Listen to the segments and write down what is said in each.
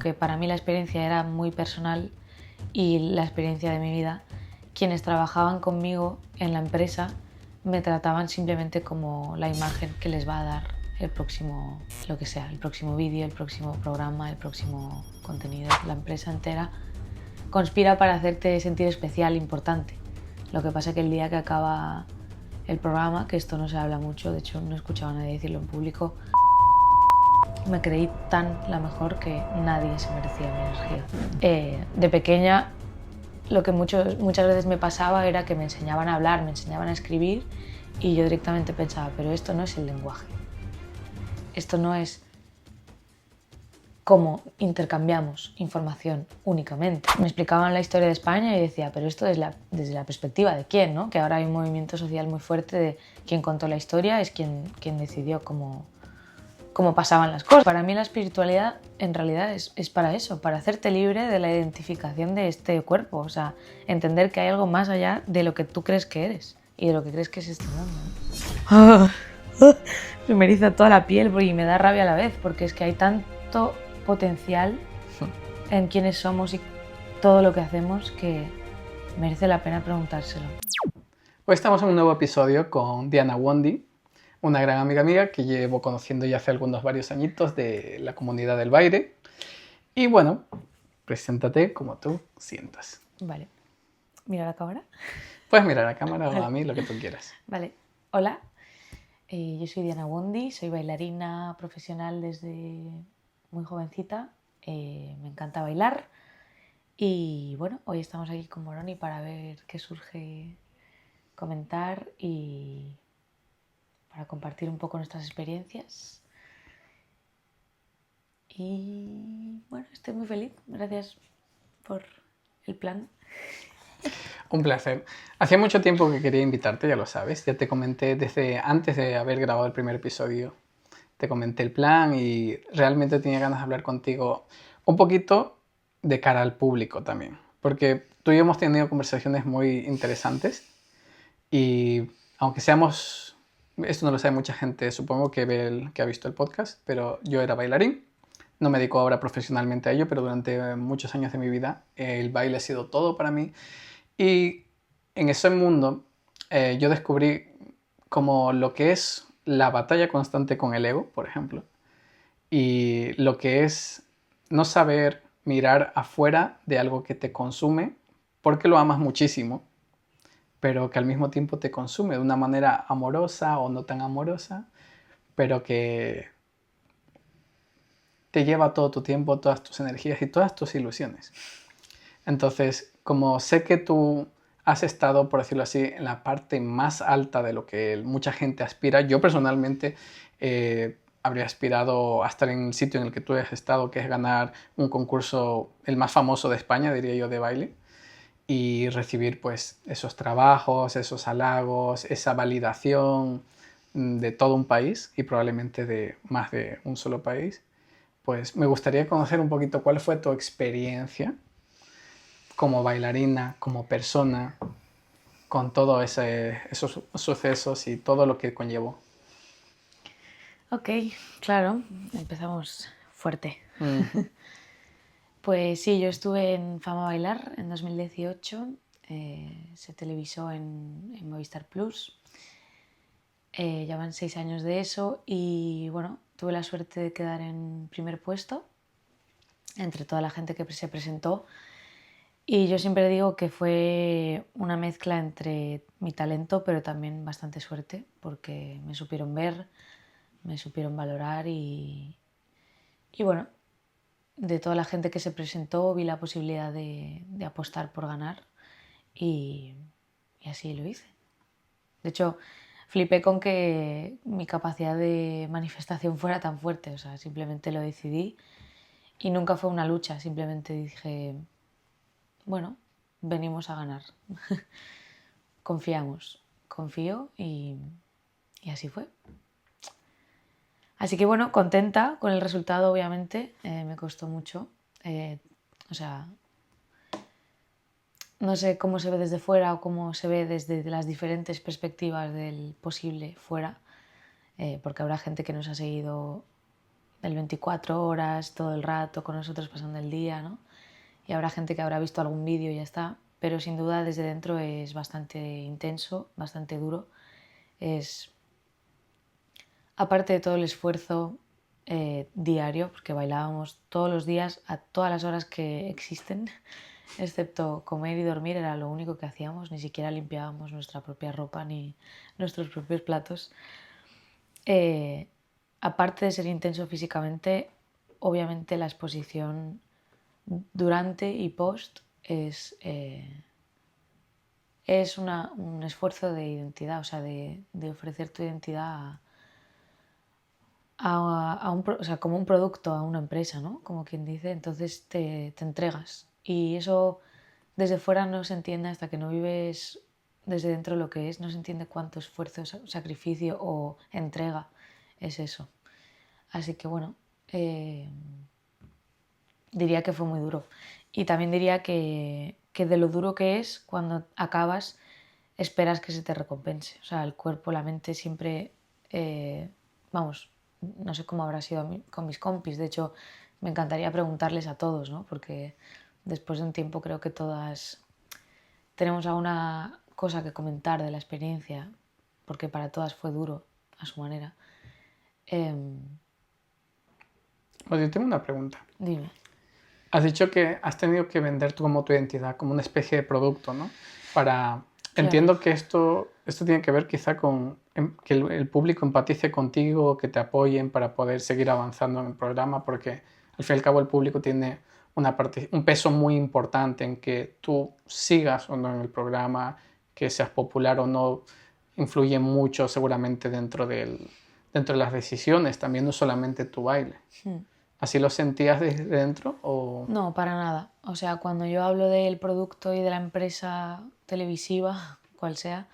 aunque para mí la experiencia era muy personal y la experiencia de mi vida, quienes trabajaban conmigo en la empresa me trataban simplemente como la imagen que les va a dar el próximo, lo que sea, el próximo vídeo, el próximo programa, el próximo contenido. La empresa entera conspira para hacerte sentir especial, importante. Lo que pasa es que el día que acaba el programa, que esto no se habla mucho, de hecho no he escuchado a nadie decirlo en público, me creí tan la mejor que nadie se merecía mi energía. De pequeña, lo que muchas veces me pasaba era que me enseñaban a hablar, me enseñaban a escribir y yo directamente pensaba, pero esto no es el lenguaje. Esto no es cómo intercambiamos información únicamente. Me explicaban la historia de España y decía, pero esto desde la perspectiva de quién, ¿no? Que ahora hay un movimiento social muy fuerte de quien contó la historia, es quien decidió cómo pasaban las cosas. Para mí la espiritualidad en realidad es para eso, para hacerte libre de la identificación de este cuerpo, o sea, entender que hay algo más allá de lo que tú crees que eres y de lo que crees que es este mundo, ¿no? Se me eriza toda la piel y me da rabia a la vez, porque es que hay tanto potencial en quiénes somos y todo lo que hacemos que merece la pena preguntárselo. Hoy estamos en un nuevo episodio con Diana Wondi, una gran amiga mía que llevo conociendo ya hace varios añitos de la comunidad del baile. Y bueno, preséntate como tú sientas. Vale. ¿Mira la cámara? Puedes mirar a la cámara Vale. o a mí, lo que tú quieras. Vale. Hola. Yo soy Diana Wondi, soy bailarina profesional desde muy jovencita. Me encanta bailar. Y bueno, hoy estamos aquí con Moroni para ver qué surge, comentar y para compartir un poco nuestras experiencias. Y bueno, estoy muy feliz. Gracias por el plan. Un placer. Hacía mucho tiempo que quería invitarte, ya lo sabes. Ya te comenté desde antes de haber grabado el primer episodio. Te comenté el plan y realmente tenía ganas de hablar contigo un poquito de cara al público también. Porque tú y yo hemos tenido conversaciones muy interesantes y aunque seamos... Esto no lo sabe mucha gente, supongo que ha visto el podcast, pero yo era bailarín. No me dedico ahora profesionalmente a ello, pero durante muchos años de mi vida el baile ha sido todo para mí. Y en ese mundo yo descubrí como lo que es la batalla constante con el ego, por ejemplo, y lo que es no saber mirar afuera de algo que te consume porque lo amas muchísimo, pero que al mismo tiempo te consume de una manera amorosa o no tan amorosa, pero que te lleva todo tu tiempo, todas tus energías y todas tus ilusiones. Entonces, como sé que tú has estado, por decirlo así, en la parte más alta de lo que mucha gente aspira, yo personalmente habría aspirado a estar en el sitio en el que tú has estado, que es ganar un concurso, el más famoso de España, diría yo, de baile, y recibir pues esos trabajos, esos halagos, esa validación de todo un país y probablemente de más de un solo país. Pues me gustaría conocer un poquito cuál fue tu experiencia como bailarina, como persona, con todos esos sucesos y todo lo que conllevó. Ok, claro, empezamos fuerte. Uh-huh. Pues sí, yo estuve en Fama Bailar en 2018, se televisó en Movistar Plus. Ya van 6 años de eso y bueno, tuve la suerte de quedar en primer puesto entre toda la gente que se presentó. Y yo siempre digo que fue una mezcla entre mi talento, pero también bastante suerte, porque me supieron ver, me supieron valorar y bueno, de toda la gente que se presentó vi la posibilidad de apostar por ganar y así lo hice. De hecho, flipé con que mi capacidad de manifestación fuera tan fuerte, o sea, simplemente lo decidí y nunca fue una lucha, simplemente dije, bueno, venimos a ganar. Confiamos, confío y así fue. Así que bueno, contenta con el resultado, obviamente, me costó mucho. O sea, no sé cómo se ve desde fuera o cómo se ve desde las diferentes perspectivas del posible fuera, porque habrá gente que nos ha seguido del 24 horas, todo el rato, con nosotros pasando el día, ¿no? Y habrá gente que habrá visto algún vídeo y ya está, pero sin duda desde dentro es bastante intenso, bastante duro. Es, aparte de todo el esfuerzo diario, porque bailábamos todos los días a todas las horas que existen, excepto comer y dormir, era lo único que hacíamos, ni siquiera limpiábamos nuestra propia ropa ni nuestros propios platos. Aparte de ser intenso físicamente, obviamente la exposición durante y post es un esfuerzo de identidad, o sea, de ofrecer tu identidad o sea, como un producto a una empresa, ¿no? Como quien dice, entonces te entregas. Y eso desde fuera no se entiende hasta que no vives desde dentro lo que es, no se entiende cuánto esfuerzo, sacrificio o entrega es eso. Así que bueno, diría que fue muy duro. Y también diría que de lo duro que es, cuando acabas, esperas que se te recompense. O sea, el cuerpo, la mente siempre, vamos, no sé cómo habrá sido con mis compis. De hecho, me encantaría preguntarles a todos, ¿no? Porque después de un tiempo creo que todas tenemos alguna cosa que comentar de la experiencia, porque para todas fue duro a su manera. Oye, tengo una pregunta. Dime. Has dicho que has tenido que vender tú como tu identidad, como una especie de producto, ¿no? Para... Claro. Entiendo que esto tiene que ver quizá con que el público empatice contigo, que te apoyen para poder seguir avanzando en el programa, porque al fin y al cabo el público tiene un peso muy importante en que tú sigas o no en el programa, que seas popular o no, influye mucho seguramente dentro de las decisiones, también no solamente tu baile. ¿Así lo sentías desde dentro o...? No, para nada. O sea, cuando yo hablo del producto y de la empresa televisiva, cual sea,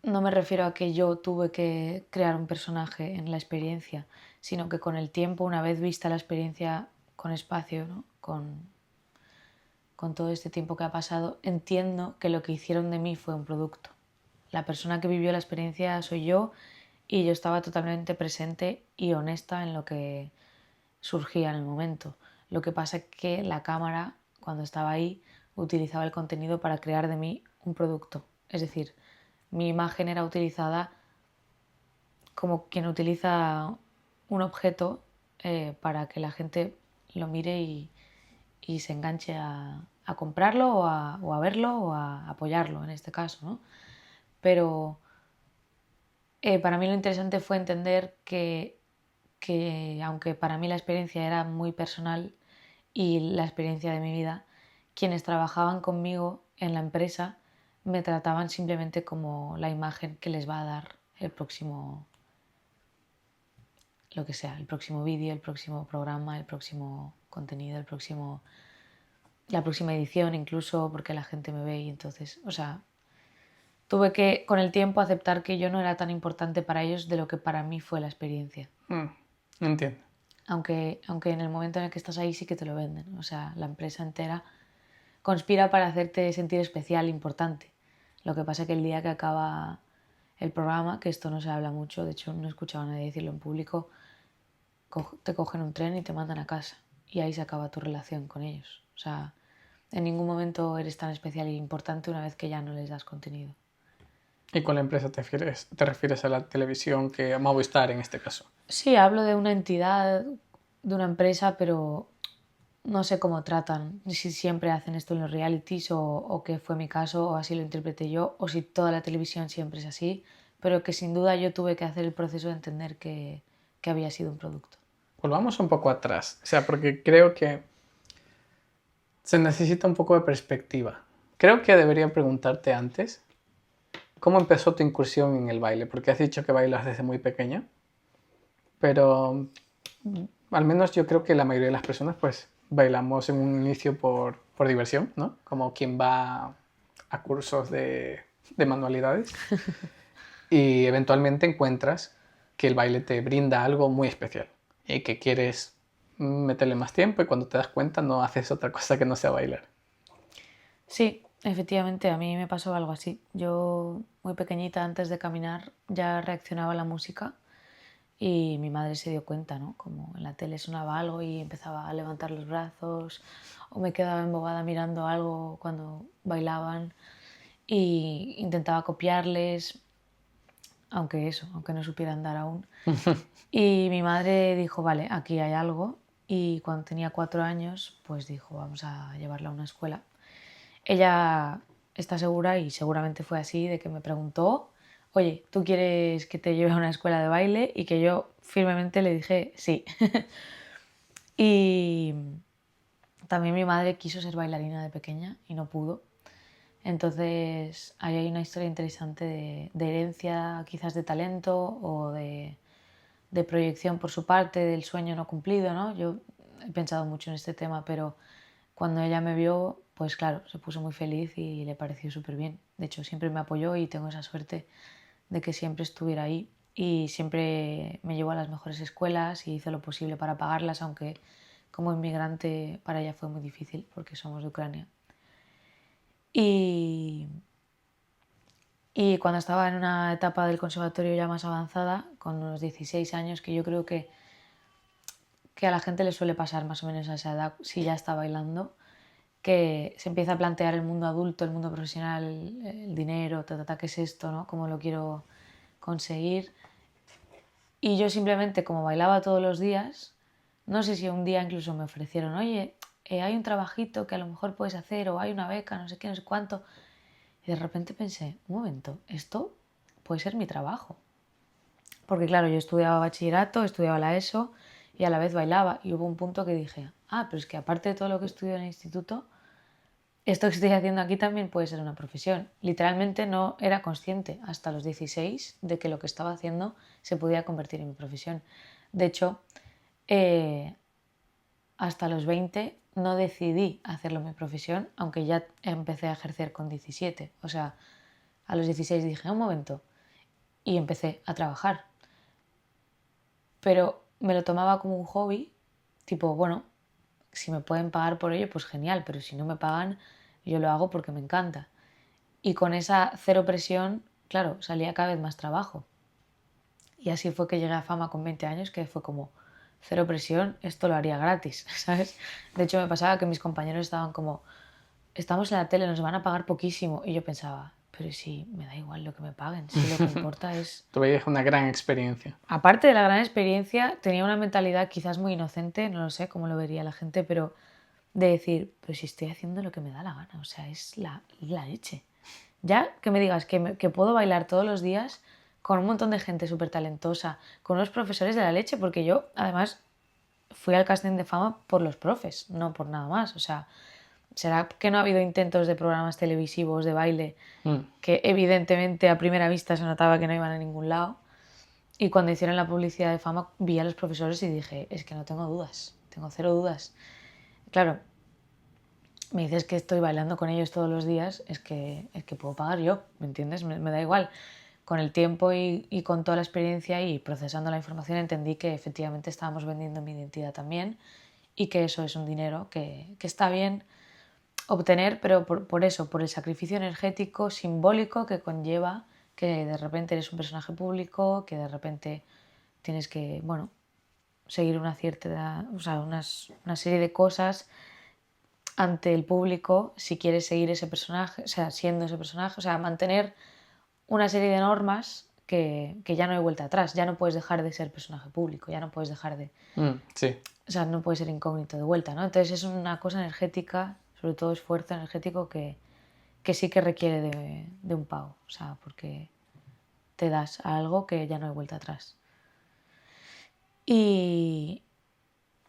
no me refiero a que yo tuve que crear un personaje en la experiencia, sino que con el tiempo, una vez vista la experiencia con espacio, ¿no? Con todo este tiempo que ha pasado, entiendo que lo que hicieron de mí fue un producto. La persona que vivió la experiencia soy yo y yo estaba totalmente presente y honesta en lo que surgía en el momento. Lo que pasa es que la cámara, cuando estaba ahí, utilizaba el contenido para crear de mí un producto. Es decir, mi imagen era utilizada como quien utiliza un objeto para que la gente lo mire y se enganche a comprarlo o a verlo o a apoyarlo en este caso, ¿no? Pero para mí lo interesante fue entender que aunque para mí la experiencia era muy personal y la experiencia de mi vida, quienes trabajaban conmigo en la empresa me trataban simplemente como la imagen que les va a dar el próximo, lo que sea, el próximo vídeo, el próximo programa, el próximo contenido, la próxima edición incluso, porque la gente me ve y entonces, o sea, tuve que con el tiempo aceptar que yo no era tan importante para ellos de lo que para mí fue la experiencia. Entiendo. Aunque en el momento en el que estás ahí sí que te lo venden. O sea, la empresa entera conspira para hacerte sentir especial, importante. Lo que pasa es que el día que acaba el programa, que esto no se habla mucho, de hecho no he escuchado a nadie decirlo en público, te cogen un tren y te mandan a casa. Y ahí se acaba tu relación con ellos. O sea, en ningún momento eres tan especial e importante una vez que ya no les das contenido. ¿Y con la empresa te refieres a la televisión que a Movistar en este caso? Sí, hablo de una entidad, de una empresa, pero no sé cómo tratan, si siempre hacen esto en los realities o qué fue mi caso o así lo interpreté yo o si toda la televisión siempre es así, pero que sin duda yo tuve que hacer el proceso de entender que había sido un producto. Volvamos un poco atrás, o sea, porque creo que se necesita un poco de perspectiva. Creo que debería preguntarte antes, ¿cómo empezó tu incursión en el baile? Porque has dicho que bailas desde muy pequeña, pero al menos yo creo que la mayoría de las personas pues bailamos en un inicio por diversión, ¿no? Como quien va a cursos de manualidades y eventualmente encuentras que el baile te brinda algo muy especial y que quieres meterle más tiempo y cuando te das cuenta no haces otra cosa que no sea bailar. Sí, efectivamente, a mí me pasó algo así. Yo muy pequeñita, antes de caminar, ya reaccionaba a la música y mi madre se dio cuenta, ¿no? Como en la tele sonaba algo y empezaba a levantar los brazos o me quedaba embobada mirando algo cuando bailaban y intentaba copiarles, aunque no supiera andar aún. Y mi madre dijo, vale, aquí hay algo. Y cuando tenía 4 años, pues dijo, vamos a llevarla a una escuela. Ella está segura, y seguramente fue así, de que me preguntó, oye, ¿tú quieres que te lleve a una escuela de baile? Y que yo firmemente le dije sí. Y también mi madre quiso ser bailarina de pequeña y no pudo. Entonces ahí hay una historia interesante de herencia, quizás de talento o de proyección por su parte, del sueño no cumplido, ¿no? Yo he pensado mucho en este tema, pero cuando ella me vio, pues claro, se puso muy feliz y le pareció súper bien. De hecho, siempre me apoyó y tengo esa suerte de que siempre estuviera ahí y siempre me llevó a las mejores escuelas y hizo lo posible para pagarlas, aunque como inmigrante para ella fue muy difícil porque somos de Ucrania. Y, y cuando estaba en una etapa del conservatorio ya más avanzada, con unos 16 años, que yo creo que a la gente le suele pasar más o menos a esa edad si ya está bailando, que se empieza a plantear el mundo adulto, el mundo profesional, el dinero, ¿qué es esto? ¿No? ¿Cómo lo quiero conseguir? Y yo simplemente, como bailaba todos los días, no sé si un día incluso me ofrecieron, oye, hay un trabajito que a lo mejor puedes hacer, o hay una beca, no sé qué, no sé cuánto. Y de repente pensé, un momento, esto puede ser mi trabajo. Porque claro, yo estudiaba bachillerato, estudiaba la ESO y a la vez bailaba. Y hubo un punto que dije, pero es que aparte de todo lo que estudio en el instituto, esto que estoy haciendo aquí también puede ser una profesión. Literalmente no era consciente hasta los 16 de que lo que estaba haciendo se podía convertir en mi profesión. De hecho, eh, hasta los 20 no decidí hacerlo mi profesión, aunque ya empecé a ejercer con 17. O sea, a los 16 dije, un momento, y empecé a trabajar. Pero me lo tomaba como un hobby, tipo, bueno, si me pueden pagar por ello, pues genial, pero si no me pagan, yo lo hago porque me encanta. Y con esa cero presión, claro, salía cada vez más trabajo. Y así fue que llegué a Fama con 20 años, que fue como, cero presión, esto lo haría gratis, ¿sabes? De hecho, me pasaba que mis compañeros estaban como, estamos en la tele, nos van a pagar poquísimo. Y yo pensaba, pero si me da igual lo que me paguen, si lo que importa es... Tú veías una gran experiencia. Aparte de la gran experiencia, tenía una mentalidad quizás muy inocente, no lo sé cómo lo vería la gente, pero de decir, pero si estoy haciendo lo que me da la gana, o sea, es la leche. Ya que me digas que puedo bailar todos los días con un montón de gente súper talentosa, con unos profesores de la leche, porque yo además fui al casting de Fama por los profes, no por nada más. O sea, ¿será que no ha habido intentos de programas televisivos de baile que evidentemente a primera vista se notaba que no iban a ningún lado? Y cuando hicieron la publicidad de Fama vi a los profesores y dije, es que no tengo dudas, tengo cero dudas. Claro, me dices que estoy bailando con ellos todos los días, es que puedo pagar yo, ¿me entiendes? Me da igual. Con el tiempo y con toda la experiencia y procesando la información entendí que efectivamente estábamos vendiendo mi identidad también y que eso es un dinero que está bien obtener, pero por eso, por el sacrificio energético simbólico que conlleva que de repente eres un personaje público, que de repente tienes que, bueno, seguir o sea, una serie de cosas ante el público si quieres seguir ese personaje, o sea, siendo ese personaje, o sea, mantener una serie de normas que ya no hay vuelta atrás, ya no puedes dejar de ser personaje público, ya no puedes dejar de... Sí. O sea, no puedes ser incógnito de vuelta, ¿no? Entonces es una cosa energética, sobre todo esfuerzo energético que sí que requiere de un pago, o sea, porque te das a algo que ya no hay vuelta atrás. Y,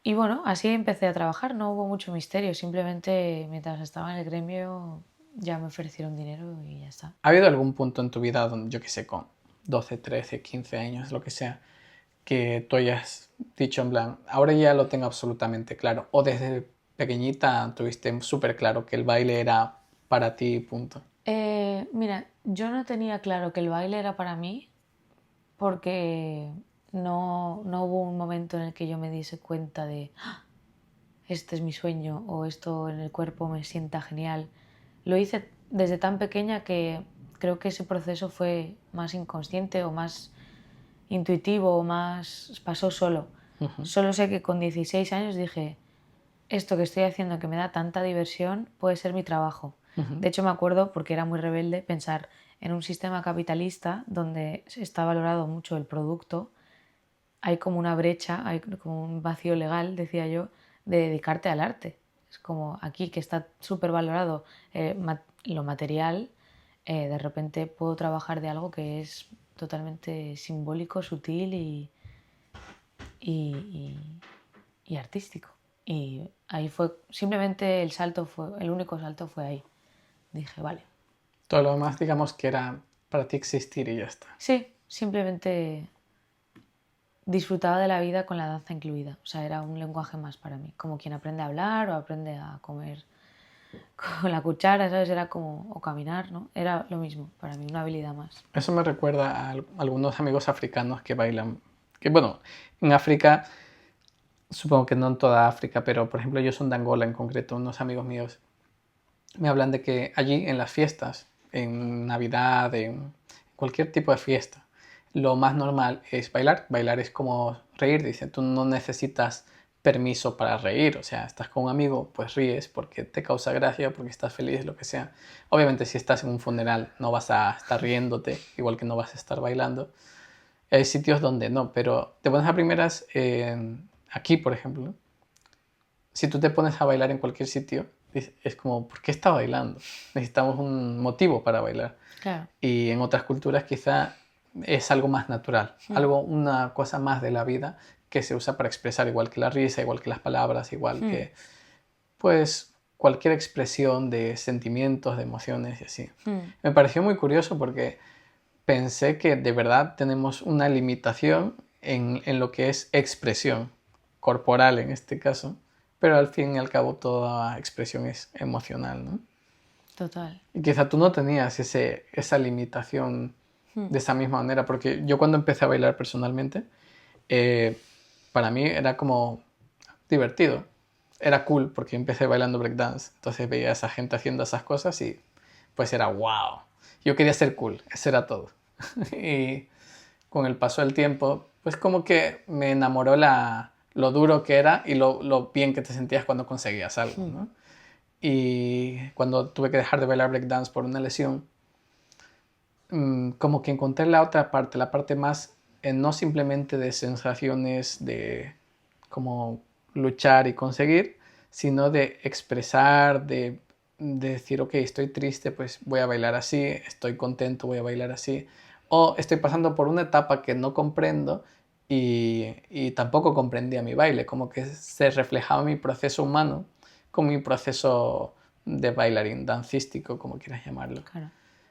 y bueno, así empecé a trabajar, no hubo mucho misterio, simplemente mientras estaba en el gremio ya me ofrecieron dinero y ya está. ¿Ha habido algún punto en tu vida donde, yo qué sé, con 12, 13, 15 años, lo que sea, que tú hayas dicho en plan, ahora ya lo tengo absolutamente claro? O desde pequeñita tuviste súper claro que el baile era para ti, punto. Mira, yo no tenía claro que el baile era para mí porque no hubo un momento en el que yo me diese cuenta de este es mi sueño o esto en el cuerpo me sienta genial. Lo hice desde tan pequeña que creo que ese proceso fue más inconsciente o más intuitivo o más pasó solo. Solo sé que con 16 años dije, esto que estoy haciendo que me da tanta diversión puede ser mi trabajo. De hecho me acuerdo, porque era muy rebelde, pensar en un sistema capitalista donde está valorado mucho el producto, hay como una brecha, hay como un vacío legal, decía yo, de dedicarte al arte. Es como aquí que está súper valorado lo material, de repente puedo trabajar de algo que es totalmente simbólico, sutil y, y artístico. Y ahí fue, simplemente el único salto fue ahí. Dije, vale. Todo lo demás, digamos que era para ti existir y ya está. Sí, simplemente disfrutaba de la vida con la danza incluida. O sea, era un lenguaje más para mí. Como quien aprende a hablar o aprende a comer con la cuchara, ¿sabes? Era como, o caminar, ¿no? Era lo mismo para mí, una habilidad más. Eso me recuerda a algunos amigos africanos que bailan. Que bueno, en África, supongo que no en toda África, pero por ejemplo, ellos son de Angola en concreto, unos amigos míos me hablan de que allí en las fiestas, en Navidad, en cualquier tipo de fiesta, lo más normal es bailar. Bailar es como reír, dice, tú no necesitas permiso para reír, o sea, estás con un amigo, pues ríes porque te causa gracia, porque estás feliz, lo que sea. Obviamente si estás en un funeral no vas a estar riéndote, igual que no vas a estar bailando. Hay sitios donde no, pero de buenas a primeras, aquí por ejemplo, si tú te pones a bailar en cualquier sitio, es como, ¿por qué está bailando? Necesitamos un motivo para bailar. Claro. Y en otras culturas quizá es algo más natural, una cosa más de la vida que se usa para expresar, igual que la risa, igual que las palabras, igual que pues cualquier expresión de sentimientos, de emociones y así. Me pareció muy curioso porque pensé que de verdad tenemos una limitación en lo que es expresión corporal en este caso, pero al fin y al cabo toda expresión es emocional, ¿no? Total. Y quizá tú no tenías esa limitación de esa misma manera, porque yo cuando empecé a bailar personalmente, eh, para mí era como divertido, era cool porque empecé bailando breakdance, entonces veía a esa gente haciendo esas cosas y pues era wow. Yo quería ser cool, eso era todo. Y con el paso del tiempo, pues como que me enamoró lo duro que era y lo bien que te sentías cuando conseguías algo, ¿no? Y cuando tuve que dejar de bailar breakdance por una lesión, como que encontré la otra parte, la parte más no simplemente de sensaciones de como luchar y conseguir, sino de expresar, de decir, ok, estoy triste, pues voy a bailar así, estoy contento, voy a bailar así, o estoy pasando por una etapa que no comprendo y tampoco comprendía mi baile, como que se reflejaba mi proceso humano con mi proceso de bailarín, dancístico, como quieras llamarlo. Claro.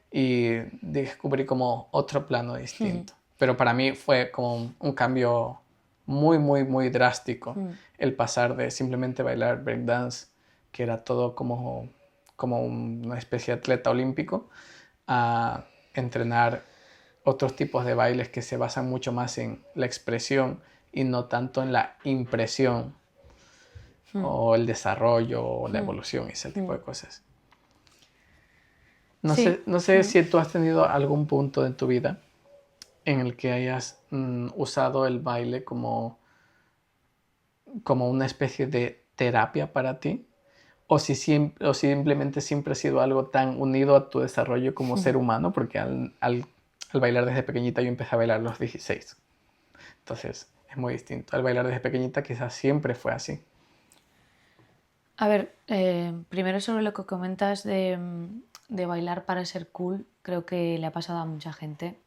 Y descubrí como otro plano distinto. Pero para mí fue como un cambio muy, muy, muy drástico el pasar de simplemente bailar breakdance, que era todo como una especie de atleta olímpico, a entrenar otros tipos de bailes que se basan mucho más en la expresión y no tanto en la impresión o el desarrollo o la evolución y ese tipo de cosas. No sé, Sí. no sé si tú has tenido algún punto en tu vida en el que hayas usado el baile como una especie de terapia para ti, o si simplemente siempre ha sido algo tan unido a tu desarrollo como ser humano, porque al bailar desde pequeñita yo empecé a bailar a los 16. Entonces es muy distinto. Al bailar desde pequeñita quizás siempre fue así. A ver, primero sobre lo que comentas de bailar para ser cool, creo que le ha pasado a mucha gente.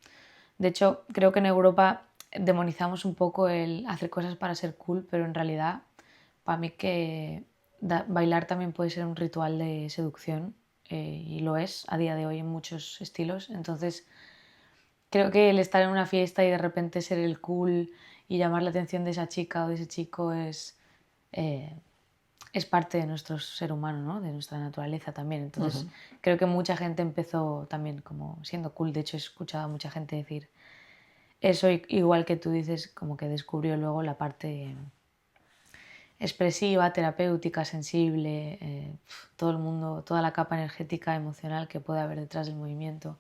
De hecho, creo que en Europa demonizamos un poco el hacer cosas para ser cool, pero en realidad, para mí que bailar también puede ser un ritual de seducción, y lo es a día de hoy en muchos estilos. Entonces, creo que el estar en una fiesta y de repente ser el cool y llamar la atención de esa chica o de ese chico eh, es parte de nuestro ser humano, ¿no? De nuestra naturaleza también. Entonces, creo que mucha gente empezó también como siendo cool. De hecho, he escuchado a mucha gente decir eso, igual que tú dices, como que descubrió luego la parte expresiva, terapéutica, sensible, todo el mundo, toda la capa energética, emocional que puede haber detrás del movimiento.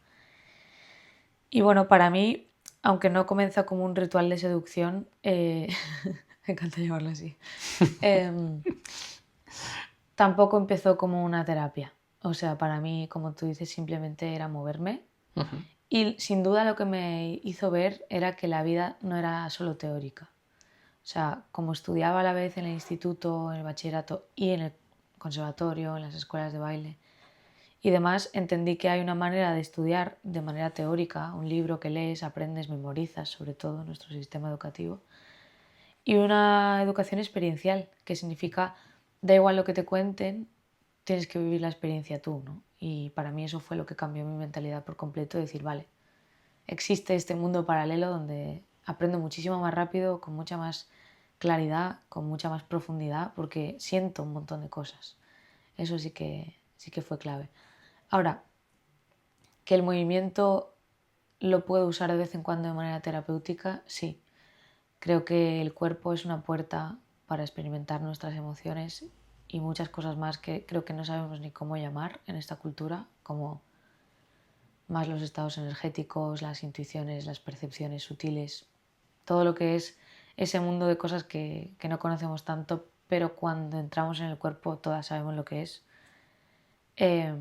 Y bueno, para mí aunque no comienza como un ritual de seducción, me encanta llamarlo así, em, tampoco empezó como una terapia. O sea, para mí, como tú dices, simplemente era moverme. Ujú. Y sin duda lo que me hizo ver era que la vida no era solo teórica. O sea, como estudiaba a la vez en el instituto, en el bachillerato y en el conservatorio, en las escuelas de baile y demás, entendí que hay una manera de estudiar de manera teórica, un libro que lees, aprendes, memorizas, sobre todo en nuestro sistema educativo, y una educación experiencial, que significa, da igual lo que te cuenten, tienes que vivir la experiencia tú, ¿no? Y para mí eso fue lo que cambió mi mentalidad por completo, decir, vale, existe este mundo paralelo donde aprendo muchísimo más rápido, con mucha más claridad, con mucha más profundidad, porque siento un montón de cosas. Eso sí que fue clave. Ahora, que el movimiento lo puedo usar de vez en cuando de manera terapéutica, sí. Creo que el cuerpo es una puerta para experimentar nuestras emociones y muchas cosas más que creo que no sabemos ni cómo llamar en esta cultura, como más los estados energéticos, las intuiciones, las percepciones sutiles, todo lo que es ese mundo de cosas que no conocemos tanto, pero cuando entramos en el cuerpo todas sabemos lo que es. Eh,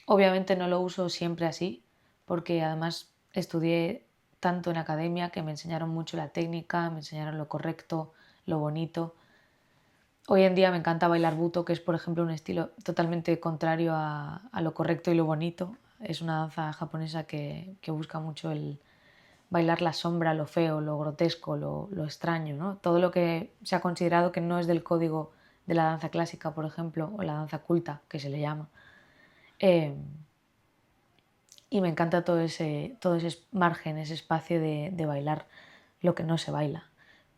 Obviamente no lo uso siempre así, porque además estudié tanto en academia que me enseñaron mucho la técnica, me enseñaron lo correcto, lo bonito. Hoy en día me encanta bailar buto, que es por ejemplo un estilo totalmente contrario a lo correcto y lo bonito. Es una danza japonesa que busca mucho el bailar la sombra, lo feo, lo grotesco, lo extraño, ¿no? Todo lo que se ha considerado que no es del código de la danza clásica, por ejemplo, o la danza culta, que se le llama. Eh, y me encanta todo ese margen, ese espacio de bailar lo que no se baila.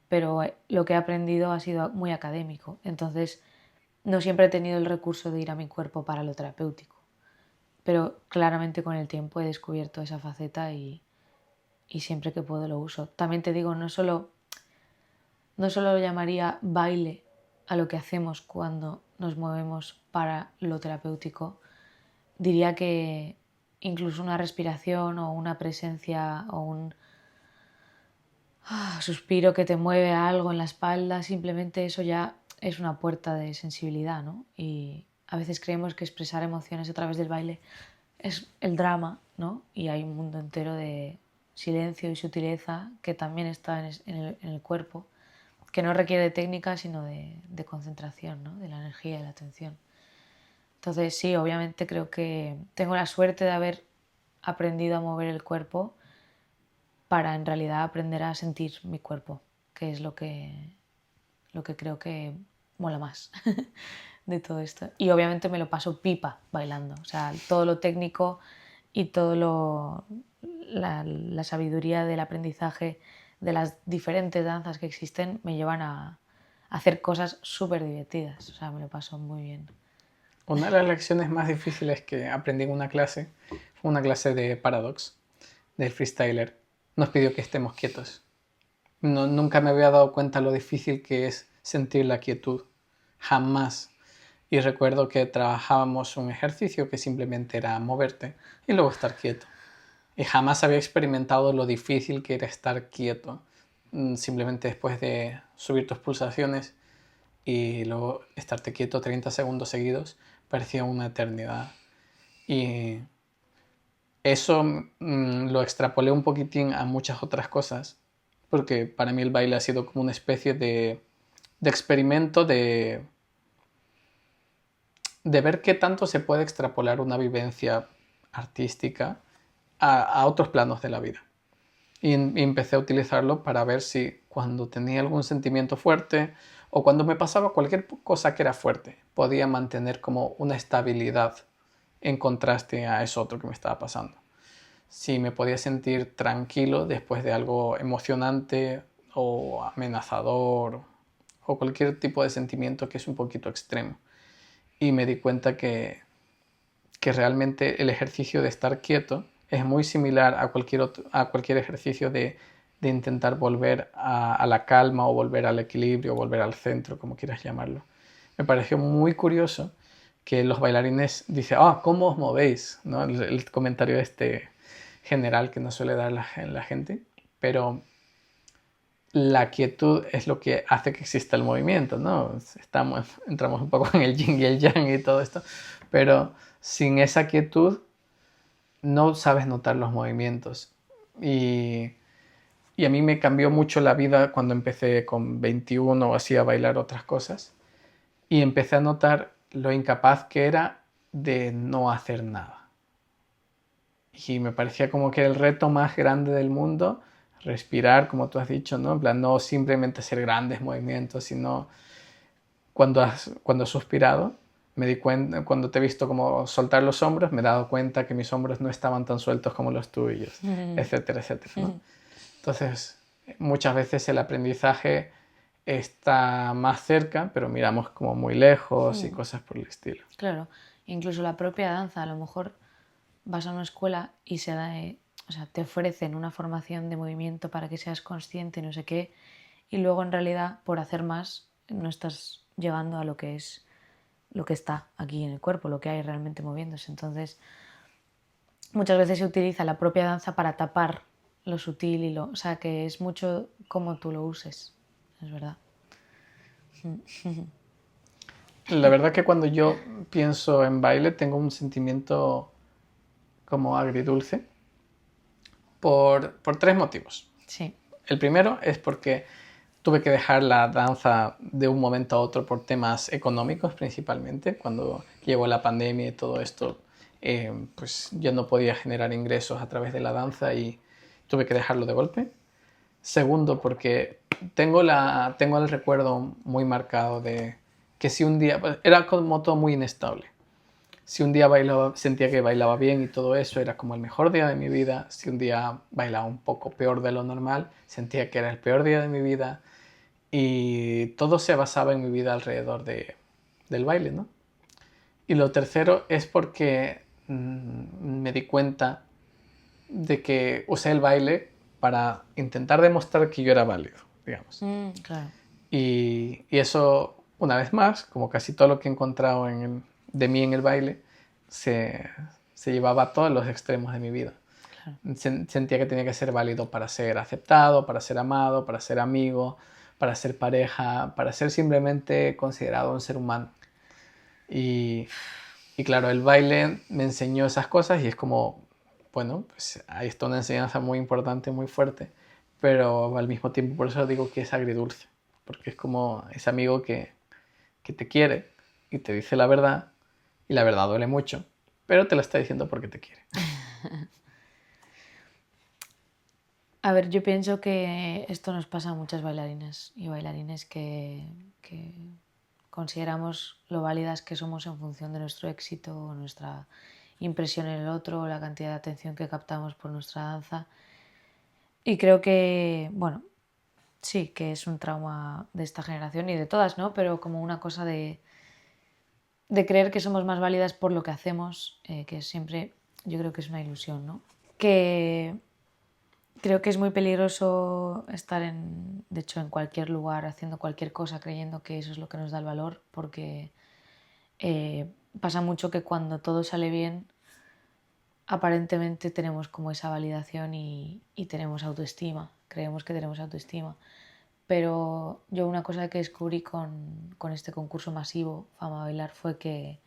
Pero lo que he aprendido ha sido muy académico, entonces no siempre he tenido el recurso de ir a mi cuerpo para lo terapéutico, pero claramente con el tiempo he descubierto esa faceta y siempre que puedo lo uso. También te digo, no solo lo llamaría baile a lo que hacemos cuando nos movemos para lo terapéutico, diría que incluso una respiración o una presencia o un suspiro que te mueve algo en la espalda, simplemente eso ya es una puerta de sensibilidad, ¿no? Y a veces creemos que expresar emociones a través del baile es el drama, ¿no? Y hay un mundo entero de silencio y sutileza que también está en el cuerpo, que no requiere de técnica, sino de concentración, ¿no? De la energía y la atención. Entonces, sí, obviamente creo que tengo la suerte de haber aprendido a mover el cuerpo para en realidad aprender a sentir mi cuerpo, que es lo que creo que mola más de todo esto. Y obviamente me lo paso pipa bailando, o sea, todo lo técnico y todo la sabiduría del aprendizaje de las diferentes danzas que existen me llevan a hacer cosas súper divertidas, o sea, me lo paso muy bien. Una de las lecciones más difíciles que aprendí en una clase fue una clase de Paradox, del freestyler. Nos pidió que estemos quietos. No, nunca me había dado cuenta lo difícil que es sentir la quietud. Jamás. Y recuerdo que trabajábamos un ejercicio que simplemente era moverte y luego estar quieto. Y jamás había experimentado lo difícil que era estar quieto. Simplemente después de subir tus pulsaciones y luego estarte quieto 30 segundos seguidos parecía una eternidad. Y eso lo extrapolé un poquitín a muchas otras cosas, porque para mí el baile ha sido como una especie de experimento de ver qué tanto se puede extrapolar una vivencia artística a otros planos de la vida. Y empecé a utilizarlo para ver si cuando tenía algún sentimiento fuerte o cuando me pasaba cualquier cosa que era fuerte, podía mantener como una estabilidad en contraste a eso otro que me estaba pasando. Si me podía sentir tranquilo después de algo emocionante o amenazador o cualquier tipo de sentimiento que es un poquito extremo. Y me di cuenta que realmente el ejercicio de estar quieto es muy similar a cualquier ejercicio de intentar volver a la calma o volver al equilibrio o volver al centro, como quieras llamarlo. Me pareció muy curioso que los bailarines dicen, ¿cómo os movéis? ¿No? El comentario este general que nos suele dar la gente. pero la quietud es lo que hace que exista el movimiento, ¿no? Entramos un poco en el yin y el yang y todo esto, pero sin esa quietud no sabes notar los movimientos. Y a mí me cambió mucho la vida cuando empecé con 21 o así a bailar otras cosas. Y empecé a notar lo incapaz que era de no hacer nada. Y me parecía como que era el reto más grande del mundo, respirar, como tú has dicho, ¿no? En plan, no simplemente hacer grandes movimientos, sino cuando has suspirado, me di cuenta, cuando te he visto como soltar los hombros, me he dado cuenta que mis hombros no estaban tan sueltos como los tuyos, etcétera, etcétera, ¿no? Entonces, muchas veces el aprendizaje está más cerca, pero miramos como muy lejos y cosas por el estilo. Claro, incluso la propia danza, a lo mejor vas a una escuela y o sea, te ofrecen una formación de movimiento para que seas consciente, no sé qué, y luego en realidad por hacer más no estás llegando a lo que es lo que está aquí en el cuerpo, lo que hay realmente moviéndose. Entonces, muchas veces se utiliza la propia danza para tapar lo sutil o sea, que es mucho como tú lo uses, es verdad. La verdad que cuando yo pienso en baile tengo un sentimiento como agridulce por tres motivos. Sí. El primero es porque tuve que dejar la danza de un momento a otro por temas económicos principalmente. Cuando llegó la pandemia y todo esto, pues yo no podía generar ingresos a través de la danza y tuve que dejarlo de golpe. Segundo, porque tengo el recuerdo muy marcado de que si un día, era como todo muy inestable. Si un día bailaba, sentía que bailaba bien y todo eso, era como el mejor día de mi vida. Si un día bailaba un poco peor de lo normal, sentía que era el peor día de mi vida. Y todo se basaba en mi vida alrededor del baile, ¿no? Y lo tercero es porque me di cuenta de que usé el baile para intentar demostrar que yo era válido, digamos. Claro. Y eso, una vez más, como casi todo lo que he encontrado de mí en el baile, se llevaba a todos los extremos de mi vida. Claro. Sentía que tenía que ser válido para ser aceptado, para ser amado, para ser amigo, para ser pareja, para ser simplemente considerado un ser humano. Y, y claro, el baile me enseñó esas cosas y es como, bueno, pues ahí está una enseñanza muy importante, muy fuerte, pero al mismo tiempo por eso digo que es agridulce, porque es como ese amigo que te quiere y te dice la verdad, y la verdad duele mucho, pero te la está diciendo porque te quiere. A ver, yo pienso que esto nos pasa a muchas bailarinas y bailarines que consideramos lo válidas que somos en función de nuestro éxito, nuestra impresión en el otro, la cantidad de atención que captamos por nuestra danza. Y creo que, bueno, sí, que es un trauma de esta generación y de todas, ¿no? Pero como una cosa de creer que somos más válidas por lo que hacemos, que siempre yo creo que es una ilusión, ¿no? Que creo que es muy peligroso estar de hecho, en cualquier lugar, haciendo cualquier cosa, creyendo que eso es lo que nos da el valor, porque pasa mucho que cuando todo sale bien, aparentemente tenemos como esa validación y tenemos autoestima, creemos que tenemos autoestima. Pero yo una cosa que descubrí con este concurso masivo, Fama Bailar, fue que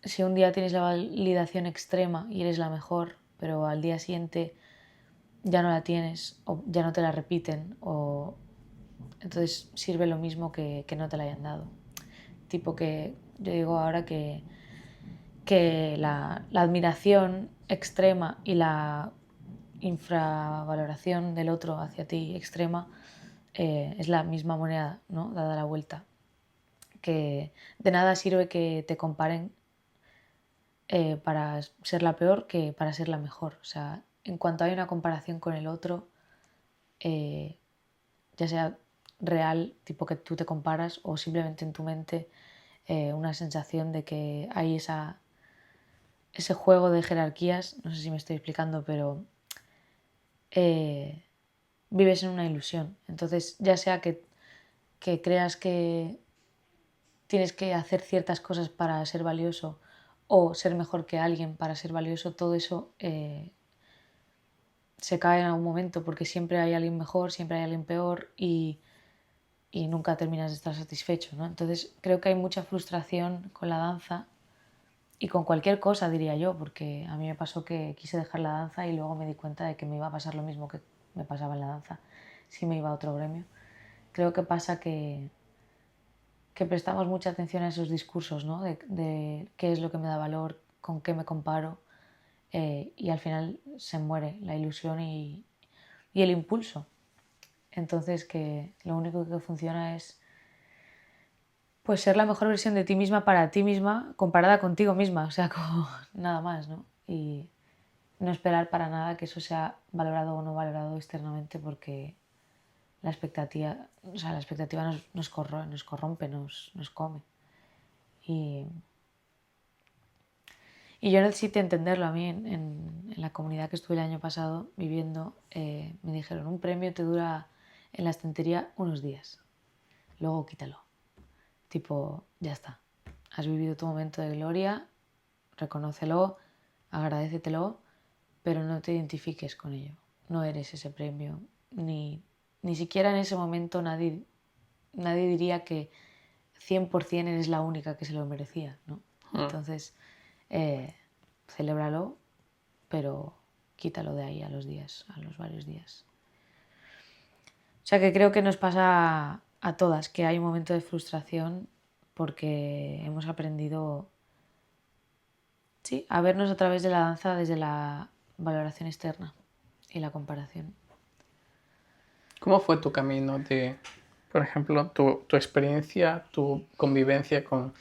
si un día tienes la validación extrema y eres la mejor, pero al día siguiente ya no la tienes o ya no te la repiten, o entonces sirve lo mismo que no te la hayan dado. Tipo que yo digo ahora que la admiración extrema y la infravaloración del otro hacia ti extrema es la misma moneda, ¿no? Dada la vuelta. Que de nada sirve que te comparen para ser la peor que para ser la mejor. O sea, en cuanto hay una comparación con el otro, eh, ya sea real, tipo que tú te comparas, o simplemente en tu mente una sensación de que hay ese juego de jerarquías, no sé si me estoy explicando, pero vives en una ilusión. Entonces, ya sea que creas que tienes que hacer ciertas cosas para ser valioso o ser mejor que alguien para ser valioso, todo eso se cae en algún momento porque siempre hay alguien mejor, siempre hay alguien peor y nunca terminas de estar satisfecho, ¿no? Entonces creo que hay mucha frustración con la danza y con cualquier cosa, diría yo, porque a mí me pasó que quise dejar la danza y luego me di cuenta de que me iba a pasar lo mismo que me pasaba en la danza si me iba a otro gremio. Creo que pasa que prestamos mucha atención a esos discursos, ¿no? De qué es lo que me da valor, con qué me comparo, y al final se muere la ilusión y el impulso. Entonces que lo único que funciona es pues ser la mejor versión de ti misma para ti misma comparada contigo misma, o sea, como nada más, ¿no? Y no esperar para nada que eso sea valorado o no valorado externamente porque la expectativa, o sea, la expectativa nos corrompe, nos come. Y, y yo necesité entenderlo. A mí en la comunidad que estuve el año pasado viviendo, me dijeron, un premio te dura en la estantería unos días, luego quítalo. Tipo, ya está. Has vivido tu momento de gloria, reconócelo, agradécetelo, pero no te identifiques con ello. No eres ese premio. Ni siquiera en ese momento nadie diría que 100% eres la única que se lo merecía, ¿no? Entonces, celébralo, pero quítalo de ahí a los días, a los varios días. O sea que creo que nos pasa a todas, que hay un momento de frustración porque hemos aprendido, sí, a vernos a través de la danza desde la valoración externa y la comparación. ¿Cómo fue tu camino de, por ejemplo, tu experiencia, tu convivencia con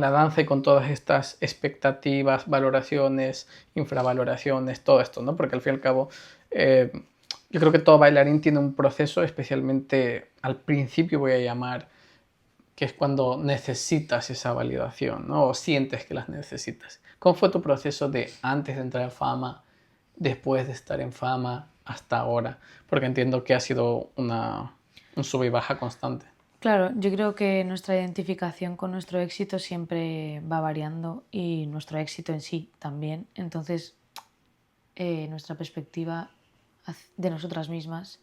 la danza y con todas estas expectativas, valoraciones, infravaloraciones, todo esto, ¿no? Porque al fin y al cabo, yo creo que todo bailarín tiene un proceso, especialmente al principio voy a llamar, que es cuando necesitas esa validación, ¿no? O sientes que las necesitas. ¿Cómo fue tu proceso de antes de entrar en fama, después de estar en fama, hasta ahora? Porque entiendo que ha sido un sube y baja constante. Claro, yo creo que nuestra identificación con nuestro éxito siempre va variando y nuestro éxito en sí también. Entonces, nuestra perspectiva de nosotras mismas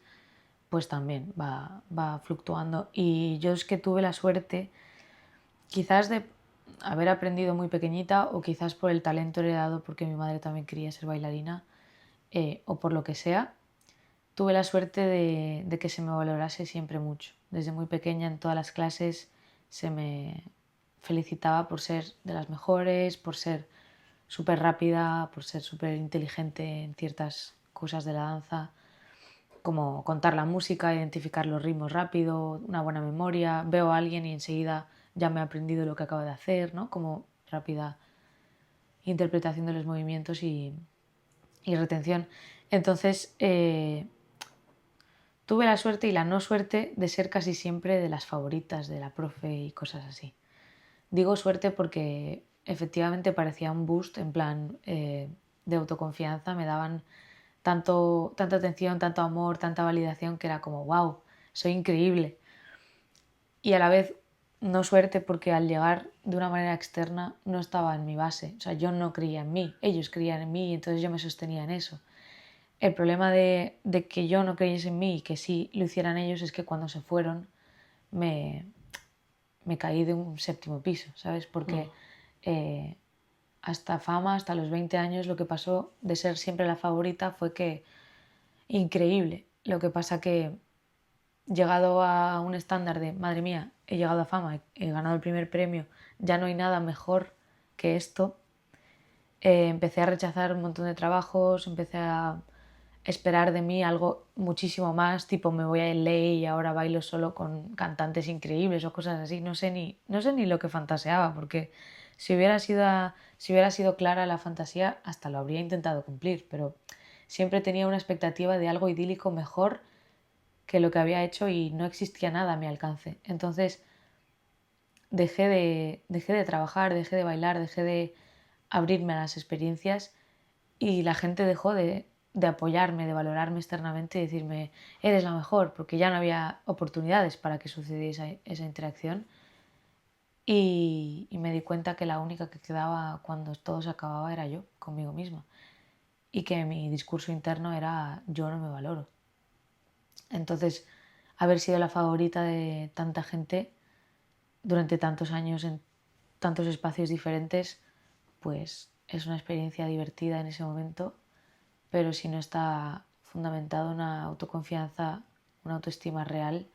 pues también va fluctuando. Y yo es que tuve la suerte, quizás de haber aprendido muy pequeñita o quizás por el talento heredado porque mi madre también quería ser bailarina, o por lo que sea, tuve la suerte de que se me valorase siempre mucho. Desde muy pequeña en todas las clases se me felicitaba por ser de las mejores, por ser súper rápida, por ser súper inteligente en ciertas cosas de la danza, como contar la música, identificar los ritmos rápido, una buena memoria, veo a alguien y enseguida ya me he aprendido lo que acaba de hacer, ¿no? Como rápida interpretación de los movimientos y retención. Entonces, tuve la suerte y la no suerte de ser casi siempre de las favoritas de la profe y cosas así. Digo suerte porque efectivamente parecía un boost en plan de autoconfianza, me daban tanta atención, tanto amor, tanta validación que era como, wow, soy increíble. Y a la vez no suerte porque al llegar de una manera externa no estaba en mi base, o sea, yo no creía en mí, ellos creían en mí y entonces yo me sostenía en eso. El problema de que yo no creyese en mí y que sí lo hicieran ellos es que cuando se fueron me, me caí de un séptimo piso, ¿sabes? Porque hasta fama, hasta los 20 años, lo que pasó de ser siempre la favorita fue que increíble. Lo que pasa que llegado a un estándar de, madre mía, he llegado a fama, he ganado el primer premio, ya no hay nada mejor que esto, empecé a rechazar un montón de trabajos, empecé a esperar de mí algo muchísimo más, tipo me voy a LA y ahora bailo solo con cantantes increíbles o cosas así. No sé ni lo que fantaseaba, porque si hubiera sido clara la fantasía, hasta lo habría intentado cumplir, pero siempre tenía una expectativa de algo idílico mejor que lo que había hecho y no existía nada a mi alcance. Entonces dejé de trabajar, dejé de bailar, dejé de abrirme a las experiencias y la gente dejó de apoyarme, de valorarme externamente y decirme, eres la mejor, porque ya no había oportunidades para que sucediese esa interacción. Y me di cuenta que la única que quedaba cuando todo se acababa era yo, conmigo misma. y que mi discurso interno era yo no me valoro. Entonces, haber sido la favorita de tanta gente durante tantos años en tantos espacios diferentes, pues es una experiencia divertida en ese momento, pero si no está fundamentado en una autoconfianza, una autoestima real,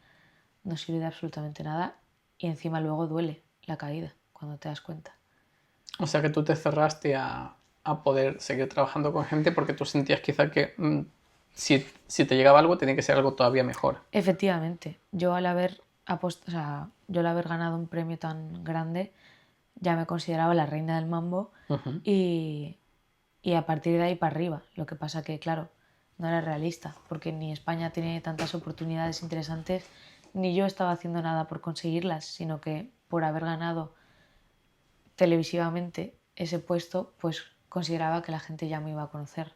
no sirve de absolutamente nada y encima luego duele la caída cuando te das cuenta. O sea que tú te cerraste a poder seguir trabajando con gente porque tú sentías quizá que si te llegaba algo tenía que ser algo todavía mejor. Efectivamente, yo al haber yo al haber ganado un premio tan grande ya me consideraba la reina del mambo y, y a partir de ahí para arriba. Lo que pasa que, claro, no era realista, porque ni España tiene tantas oportunidades interesantes, ni yo estaba haciendo nada por conseguirlas, sino que por haber ganado televisivamente ese puesto, pues consideraba que la gente ya me iba a conocer.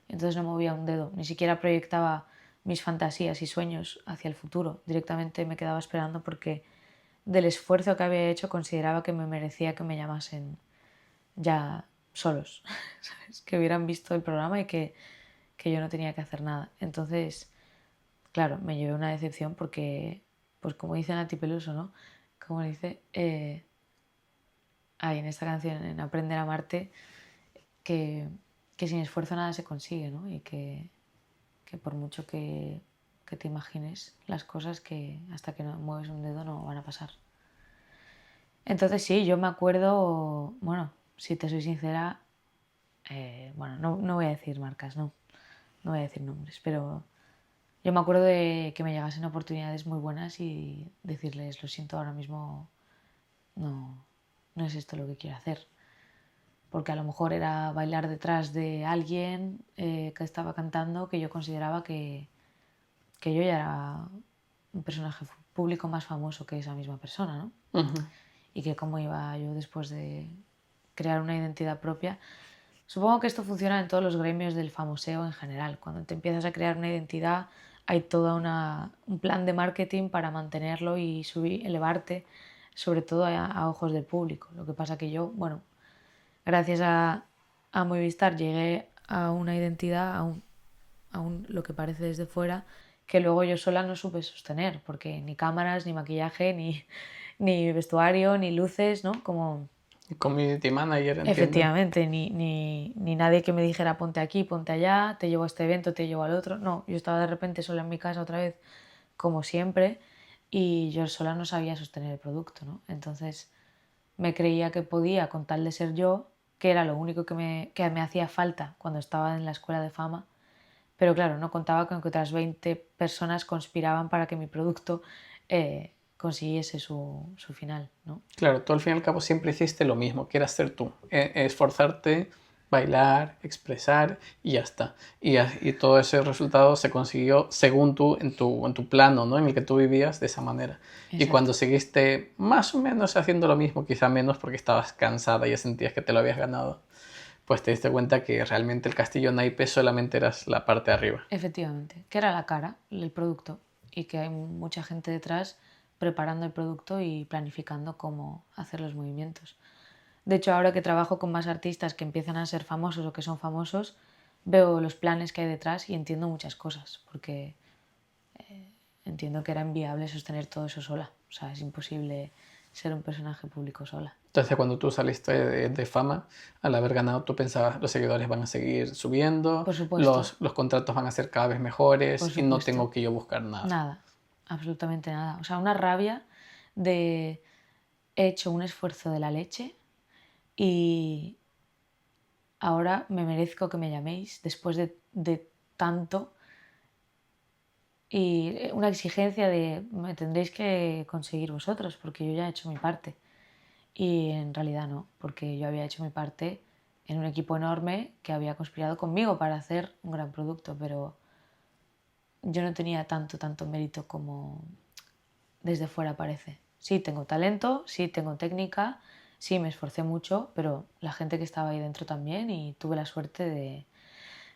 Entonces no movía un dedo, ni siquiera proyectaba mis fantasías y sueños hacia el futuro. Directamente me quedaba esperando porque del esfuerzo que había hecho consideraba que me merecía que me llamasen ya solos, ¿sabes? Que hubieran visto el programa y que yo no tenía que hacer nada. Entonces, claro, me llevé una decepción porque, pues como dice Nati Peluso, ¿no? Como dice, ahí en esta canción, en Aprender a amarte, que, que sin esfuerzo nada se consigue, ¿no? Y que por mucho que te imagines las cosas, que hasta que no mueves un dedo no van a pasar. Entonces sí, yo me acuerdo, bueno, si te soy sincera, bueno, no voy a decir marcas, no voy a decir nombres, pero yo me acuerdo de que me llegasen oportunidades muy buenas y decirles, lo siento, ahora mismo no, no es esto lo que quiero hacer. Porque a lo mejor era bailar detrás de alguien que estaba cantando que yo consideraba que yo ya era un personaje público más famoso que esa misma persona, ¿no? Y que cómo iba yo después de crear una identidad propia. Supongo que esto funciona en todos los gremios del famoseo en general. Cuando te empiezas a crear una identidad hay todo un plan de marketing para mantenerlo y elevarte, sobre todo a ojos del público. Lo que pasa que yo, bueno, gracias a Movistar llegué a una identidad, lo que parece desde fuera, que luego yo sola no supe sostener, porque ni cámaras, ni maquillaje, ni vestuario, ni luces, ¿no? Como Community manager, entiendo. efectivamente, ni nadie que me dijera ponte aquí, ponte allá, te llevo a este evento, te llevo al otro. No, yo estaba de repente sola en mi casa otra vez, como siempre, y yo sola no sabía sostener el producto, ¿no? Entonces me creía que podía, con tal de ser yo, que era lo único que me hacía falta cuando estaba en la escuela de fama. Pero claro, no contaba con que otras 20 personas conspiraban para que mi producto consiguiese su final, ¿no? Claro, tú al fin y al cabo siempre hiciste lo mismo, que era ser tú, esforzarte, bailar, expresar y ya está. Y todo ese resultado se consiguió según tú en tu plano, ¿no? En el que tú vivías de esa manera. Y Exacto. cuando seguiste más o menos haciendo lo mismo, quizá menos porque estabas cansada y ya sentías que te lo habías ganado, pues te diste cuenta que realmente el castillo naipes solamente eras la parte de arriba. Efectivamente, que era la cara, el producto, y que hay mucha gente detrás preparando el producto y planificando cómo hacer los movimientos. De hecho, ahora que trabajo con más artistas que empiezan a ser famosos o que son famosos, veo los planes que hay detrás y entiendo muchas cosas, porque entiendo que era inviable sostener todo eso sola. O sea, es imposible ser un personaje público sola. Entonces, cuando tú saliste de fama, al haber ganado, tú pensabas, los seguidores van a seguir subiendo, Por supuesto, los contratos van a ser cada vez por mejores y no supuesto. tengo que yo buscar nada. Nada, absolutamente nada. O sea, una rabia de he hecho un esfuerzo de la leche y ahora me merezco que me llaméis después de tanto y una exigencia de me tendréis que conseguir vosotros porque yo ya he hecho mi parte. Y en realidad no, porque yo había hecho mi parte en un equipo enorme que había conspirado conmigo para hacer un gran producto, pero yo no tenía tanto mérito como desde fuera parece. Sí, tengo talento, sí, tengo técnica, sí, me esforcé mucho, pero la gente que estaba ahí dentro también y tuve la suerte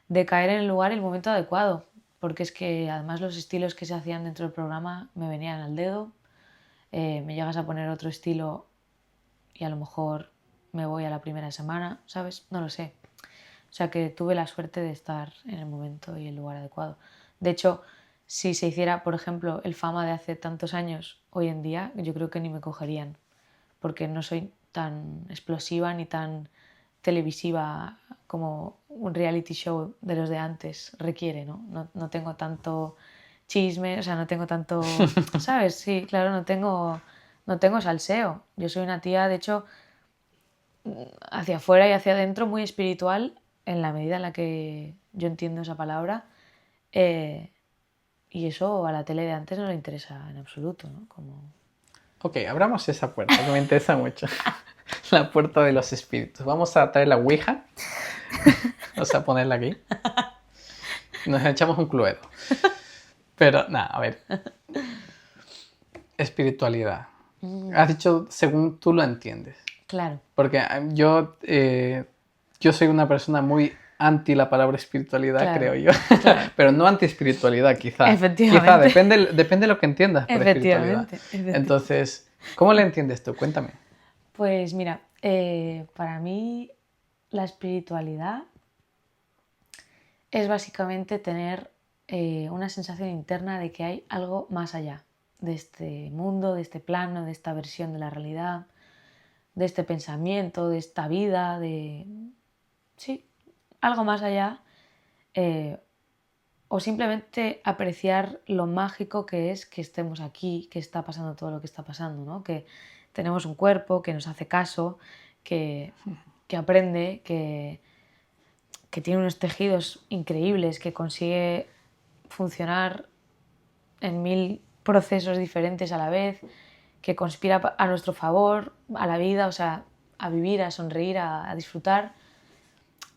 de caer en el lugar y el momento adecuado, porque es que además los estilos que se hacían dentro del programa me venían al dedo, me llegas a poner otro estilo y a lo mejor me voy a la primera semana, ¿sabes? No lo sé. O sea que tuve la suerte de estar en el momento y el lugar adecuado. De hecho, si se hiciera, por ejemplo, el Fama de hace tantos años, hoy en día, yo creo que ni me cogerían, porque no soy tan explosiva ni tan televisiva como un reality show de los de antes requiere, ¿no? No tengo tanto chisme, o sea, no tengo tanto, ¿sabes? Sí, claro, no tengo salseo. Yo soy una tía, de hecho, hacia afuera y hacia adentro muy espiritual en la medida en la que yo entiendo esa palabra. eh, y eso a la tele de antes no le interesa en absoluto, ¿no? Como... Ok, abramos esa puerta, que me interesa mucho. La puerta de los espíritus. Vamos a traer la ouija. Vamos a ponerla aquí. Nos echamos un cluedo. Pero nada, a ver. Espiritualidad. Has dicho según tú lo entiendes. Claro. Porque yo soy una persona muy anti la palabra espiritualidad, Claro, creo yo. claro. Pero no anti-espiritualidad, quizá. Efectivamente. Quizá, depende de lo que entiendas por espiritualidad. Efectivamente. Entonces, ¿cómo la entiendes tú? Cuéntame. Pues mira, para mí la espiritualidad es básicamente tener una sensación interna de que hay algo más allá de este mundo, de este plano, de esta versión de la realidad, de este pensamiento, de esta vida, de... Sí, algo más allá. eh, o simplemente apreciar lo mágico que es que estemos aquí, que está pasando todo lo que está pasando, ¿no? Que tenemos un cuerpo que nos hace caso, que, que aprende, que tiene unos tejidos increíbles, que consigue funcionar en 1000 procesos diferentes a la vez, que conspira a nuestro favor, a la vida, o sea, a vivir, a sonreír, a disfrutar.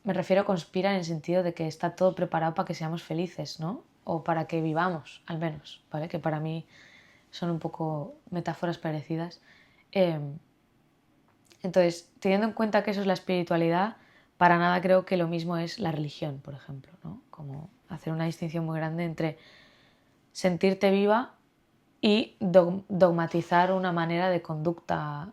Me refiero a conspira en el sentido de que está todo preparado para que seamos felices, ¿no? O para que vivamos, al menos, ¿vale? Que para mí son un poco metáforas parecidas. Eh, entonces, teniendo en cuenta que eso es la espiritualidad, para nada creo que lo mismo es la religión, por ejemplo, ¿no? Como hacer una distinción muy grande entre sentirte viva y dogmatizar una manera de conducta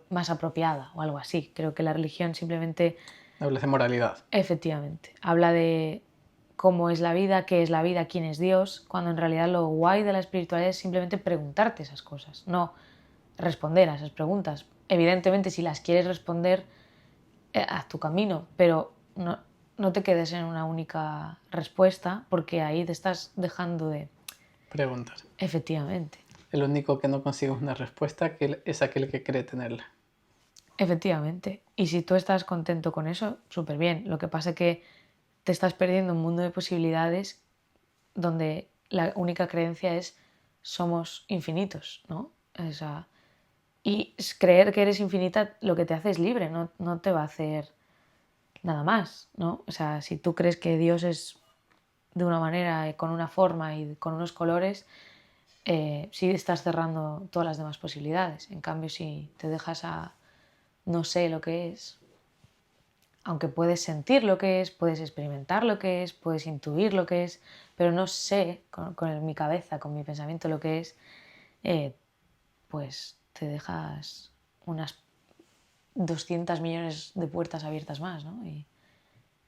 más apropiada o algo así. Creo que la religión simplemente, Hablas de moralidad. efectivamente, habla de cómo es la vida, qué es la vida, quién es Dios, cuando en realidad lo guay de la espiritualidad es simplemente preguntarte esas cosas, no responder a esas preguntas. Evidentemente, si las quieres responder, haz tu camino, pero no te quedes en una única respuesta porque ahí te estás dejando de... Preguntar. Efectivamente. El único que no consigue una respuesta es aquel que cree tenerla. Efectivamente. Y si tú estás contento con eso, súper bien. Lo que pasa es que te estás perdiendo un mundo de posibilidades donde la única creencia es somos infinitos, ¿no? O sea, y creer que eres infinita lo que te hace es libre, no te va a hacer nada más, ¿no? O sea, si tú crees que Dios es de una manera, con una forma y con unos colores, sí estás cerrando todas las demás posibilidades. En cambio, si te dejas a no sé lo que es, aunque puedes sentir lo que es, puedes experimentar lo que es, puedes intuir lo que es, pero no sé con mi cabeza, con mi pensamiento lo que es, pues te dejas unas 200 millones de puertas abiertas más, ¿no? Y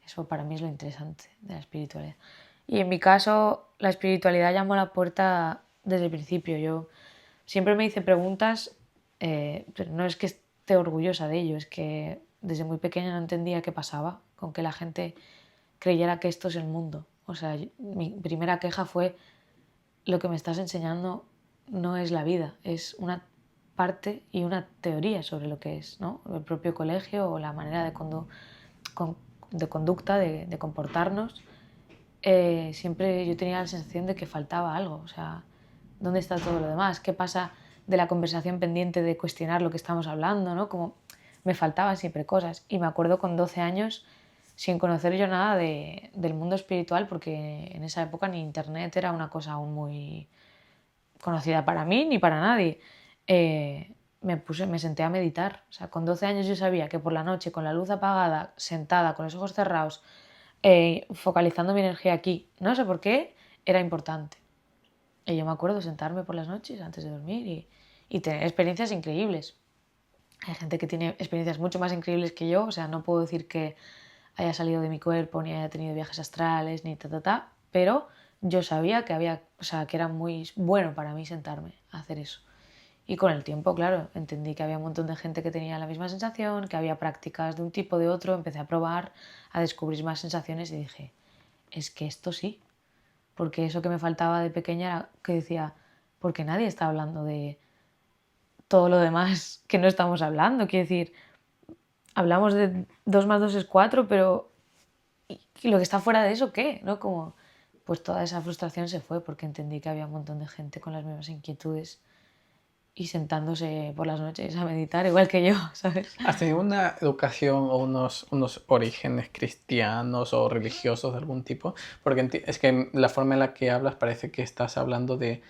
eso para mí es lo interesante de la espiritualidad. Y en mi caso, la espiritualidad llamó a la puerta desde el principio. Yo siempre me hice preguntas, pero no es que esté orgullosa de ello, es que desde muy pequeña no entendía qué pasaba con que la gente creyera que esto es el mundo. O sea, mi primera queja fue: lo que me estás enseñando no es la vida, es una parte y una teoría sobre lo que es, ¿no? El propio colegio o la manera de conducta, de comportarnos. Siempre yo tenía la sensación de que faltaba algo, o sea, ¿dónde está todo lo demás? ¿Qué pasa de la conversación pendiente de cuestionar lo que estamos hablando, ¿no? Como me faltaban siempre cosas. Y me acuerdo con 12 años, sin conocer yo nada del mundo espiritual, porque en esa época ni internet era una cosa aún muy conocida para mí ni para nadie. Me senté a meditar. O sea, con 12 años yo sabía que por la noche, con la luz apagada, sentada, con los ojos cerrados, focalizando mi energía aquí, no sé por qué, era importante. Y yo me acuerdo sentarme por las noches antes de dormir y tener experiencias increíbles. Hay gente que tiene experiencias mucho más increíbles que yo, o sea, no puedo decir que haya salido de mi cuerpo, ni haya tenido viajes astrales, ni pero yo sabía que que era muy bueno para mí sentarme a hacer eso. Y con el tiempo, claro, entendí que había un montón de gente que tenía la misma sensación, que había prácticas de un tipo o de otro, empecé a probar, a descubrir más sensaciones y dije, es que esto sí, porque eso que me faltaba de pequeña era que decía, porque nadie está hablando de todo lo demás que no estamos hablando, quiero decir, hablamos de 2 más 2 es 4, pero ¿y lo que está fuera de eso qué? ¿No? Como, pues toda esa frustración se fue porque entendí que había un montón de gente con las mismas inquietudes y sentándose por las noches a meditar, igual que yo, ¿sabes? ¿Has tenido una educación o unos orígenes cristianos o religiosos de algún tipo? Porque es que la forma en la que hablas parece que estás hablando de...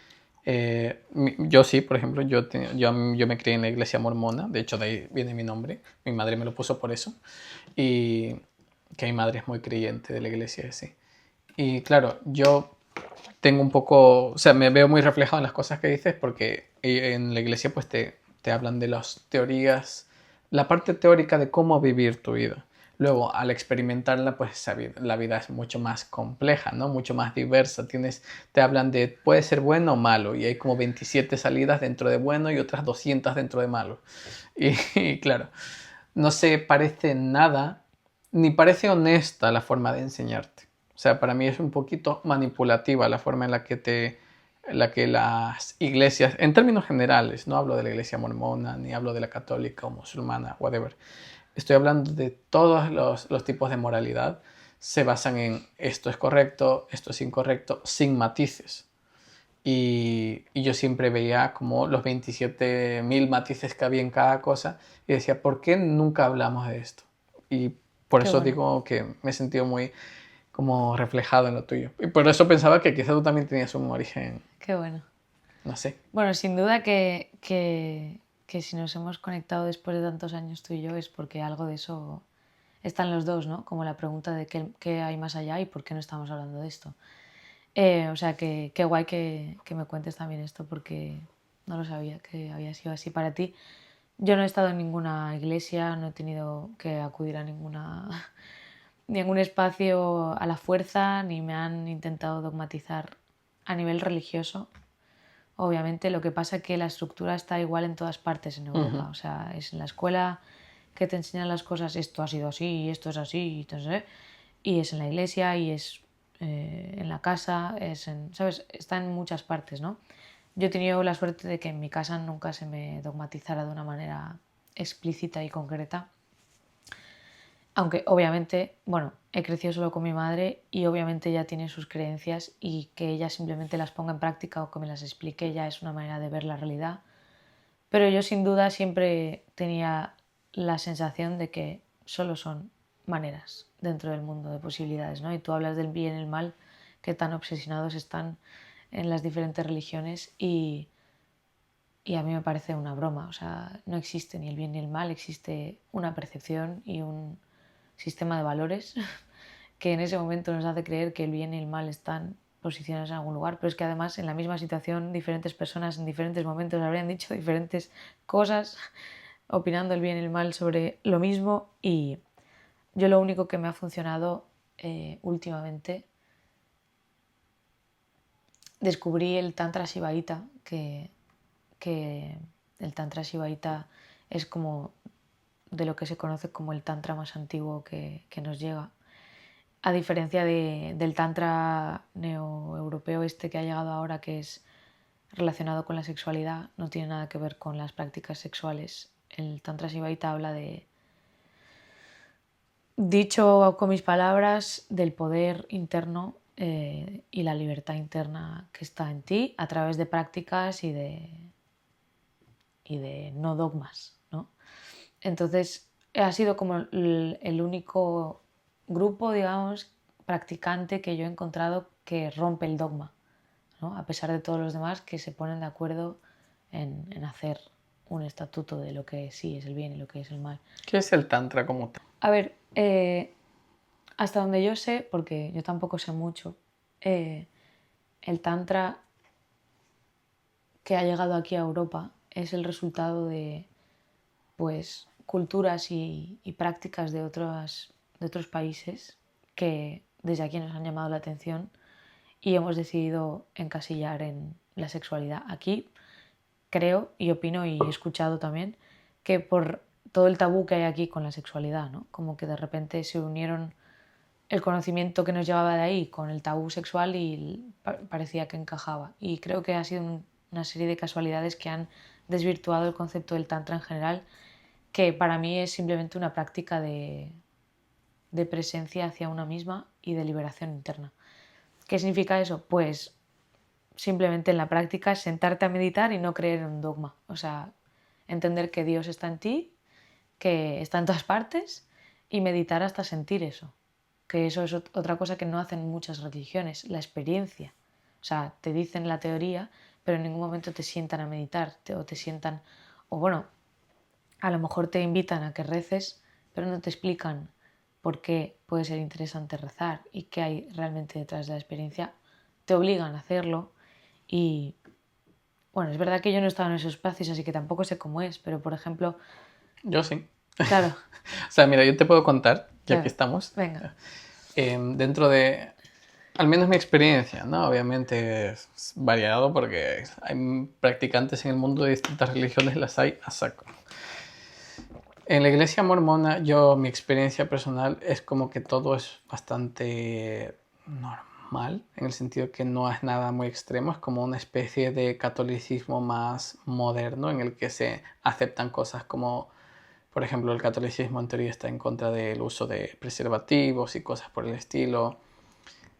yo sí, por ejemplo, yo me crié en la iglesia mormona, de hecho de ahí viene mi nombre, mi madre me lo puso por eso, y que mi madre es muy creyente de la iglesia, sí. Y claro, yo tengo un poco, o sea, me veo muy reflejado en las cosas que dices porque en la iglesia pues te hablan de las teorías, la parte teórica de cómo vivir tu vida. Luego, al experimentarla, pues la vida es mucho más compleja, ¿no? Mucho más diversa. Te hablan de, puede ser bueno o malo, y hay como 27 salidas dentro de bueno y otras 200 dentro de malo. Y claro, no se parece nada, ni parece honesta la forma de enseñarte. O sea, para mí es un poquito manipulativa la forma en la que las iglesias, en términos generales, no hablo de la iglesia mormona, ni hablo de la católica o musulmana, whatever. Estoy hablando de todos los tipos de moralidad. Se basan en esto es correcto, esto es incorrecto, sin matices. Y yo siempre veía como los 27.000 matices que había en cada cosa y decía, ¿por qué nunca hablamos de esto? Y por Qué eso bueno, digo que me he sentido muy como reflejado en lo tuyo. Y por eso pensaba que quizá tú también tenías un origen, qué bueno. no sé. Bueno, sin duda que si nos hemos conectado después de tantos años tú y yo es porque algo de eso está en los dos, ¿no? Como la pregunta de qué hay más allá y por qué no estamos hablando de esto. O sea, que qué guay que me cuentes también esto porque no lo sabía que había sido así para ti. Yo no he estado en ninguna iglesia, no he tenido que acudir a ningún espacio a la fuerza, ni me han intentado dogmatizar a nivel religioso. Obviamente, lo que pasa es que la estructura está igual en todas partes en Ujú. Europa. O sea, es en la escuela que te enseñan las cosas, esto ha sido así, y esto es así, y, entonces, y es en la iglesia, y es en la casa, ¿sabes? Está en muchas partes, ¿no? Yo he tenido la suerte de que en mi casa nunca se me dogmatizara de una manera explícita y concreta. Aunque obviamente, bueno, he crecido solo con mi madre y obviamente ella tiene sus creencias y que ella simplemente las ponga en práctica o que me las explique ya es una manera de ver la realidad. Pero yo sin duda siempre tenía la sensación de que solo son maneras dentro del mundo de posibilidades, ¿no? Y tú hablas del bien y el mal, que tan obsesionados están en las diferentes religiones y a mí me parece una broma. O sea, no existe ni el bien ni el mal, existe una percepción y un sistema de valores que en ese momento nos hace creer que el bien y el mal están posicionados en algún lugar, pero es que además en la misma situación diferentes personas en diferentes momentos habrían dicho diferentes cosas opinando el bien y el mal sobre lo mismo y yo lo único que me ha funcionado últimamente descubrí el Tantra Shivaita, que el Tantra Shivaita es como de lo que se conoce como el Tantra más antiguo que nos llega. A diferencia del Tantra neoeuropeo este que ha llegado ahora, que es relacionado con la sexualidad, no tiene nada que ver con las prácticas sexuales. El Tantra Shivaita habla de, dicho con mis palabras, del poder interno y la libertad interna que está en ti a través de prácticas y de no dogmas, ¿no? Entonces, ha sido como el único grupo, digamos, practicante que yo he encontrado que rompe el dogma, ¿no? A pesar de todos los demás que se ponen de acuerdo en hacer un estatuto de lo que sí es el bien y lo que es el mal. ¿Qué es el tantra como tal? A ver, hasta donde yo sé, porque yo tampoco sé mucho, el tantra que ha llegado aquí a Europa es el resultado de pues culturas y prácticas de de otros países que desde aquí nos han llamado la atención y hemos decidido encasillar en la sexualidad. Aquí creo y opino y he escuchado también que por todo el tabú que hay aquí con la sexualidad, ¿no? Como que de repente se unieron el conocimiento que nos llevaba de ahí con el tabú sexual y parecía que encajaba. Y creo que ha sido una serie de casualidades que han desvirtuado el concepto del tantra en general, que para mí es simplemente una práctica de presencia hacia una misma y de liberación interna. ¿Qué significa eso? Pues simplemente en la práctica sentarte a meditar y no creer en un dogma. O sea, entender que Dios está en ti, que está en todas partes y meditar hasta sentir eso. Que eso es otra cosa que no hacen muchas religiones, la experiencia. O sea, te dicen la teoría, pero en ningún momento te sientan a meditar o te sientan, o bueno, a lo mejor te invitan a que reces, pero no te explican por qué puede ser interesante rezar y qué hay realmente detrás de la experiencia. Te obligan a hacerlo y, bueno, es verdad que yo no he estado en esos espacios, así que tampoco sé cómo es, pero por ejemplo, Yo sí. claro, O sea, mira, yo te puedo contar, ya que claro, estamos, venga, dentro de, al menos mi experiencia, ¿no? Obviamente es variado porque hay practicantes en el mundo de distintas religiones, las hay a saco. En la iglesia mormona, mi experiencia personal es como que todo es bastante normal, en el sentido que no es nada muy extremo, es como una especie de catolicismo más moderno en el que se aceptan cosas como, por ejemplo, el catolicismo en teoría está en contra del uso de preservativos y cosas por el estilo.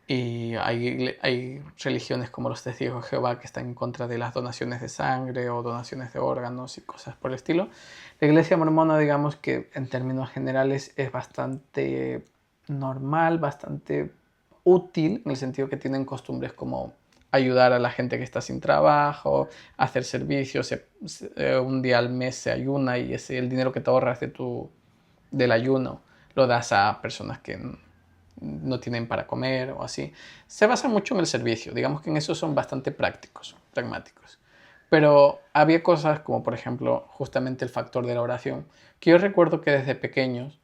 Y hay religiones como los testigos de Jehová que están en contra de las donaciones de sangre o donaciones de órganos y cosas por el estilo. La iglesia mormona, digamos que en términos generales es bastante normal, bastante útil, en el sentido que tienen costumbres como ayudar a la gente que está sin trabajo, hacer servicios, un día al mes se ayuna y el dinero que te ahorras del ayuno lo das a personas que no tienen para comer o así. Se basa mucho en el servicio, digamos que en eso son bastante prácticos, pragmáticos. Pero había cosas como por ejemplo justamente el factor de la oración, que yo recuerdo que desde pequeños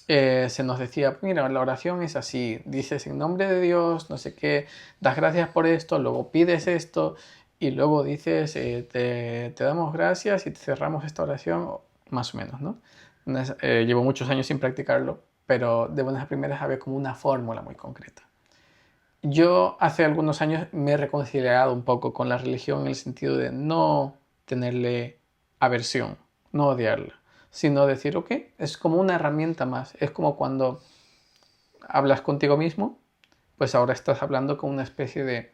se nos decía, mira, la oración es así, dices en nombre de Dios, no sé qué, das gracias por esto, luego pides esto y luego dices, te damos gracias y te cerramos esta oración, más o menos, ¿no? Llevo muchos años sin practicarlo, pero de buenas a primeras había como una fórmula muy concreta. Yo hace algunos años me he reconciliado un poco con la religión en el sentido de no tenerle aversión, no odiarla, sino decir, ok, es como una herramienta más. Es como cuando hablas contigo mismo, pues ahora estás hablando con una especie de...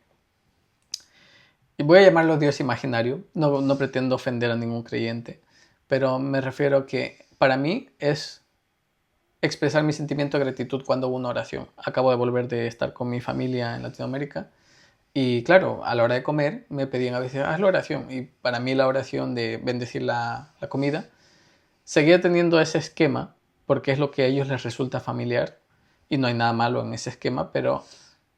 Y voy a llamarlo Dios imaginario, no pretendo ofender a ningún creyente, pero me refiero a que para mí es expresar mi sentimiento de gratitud cuando hago una oración. Acabo de volver de estar con mi familia en Latinoamérica y claro, a la hora de comer me pedían a veces, haz la oración. Y para mí la oración de bendecir la comida seguía teniendo ese esquema porque es lo que a ellos les resulta familiar y no hay nada malo en ese esquema, pero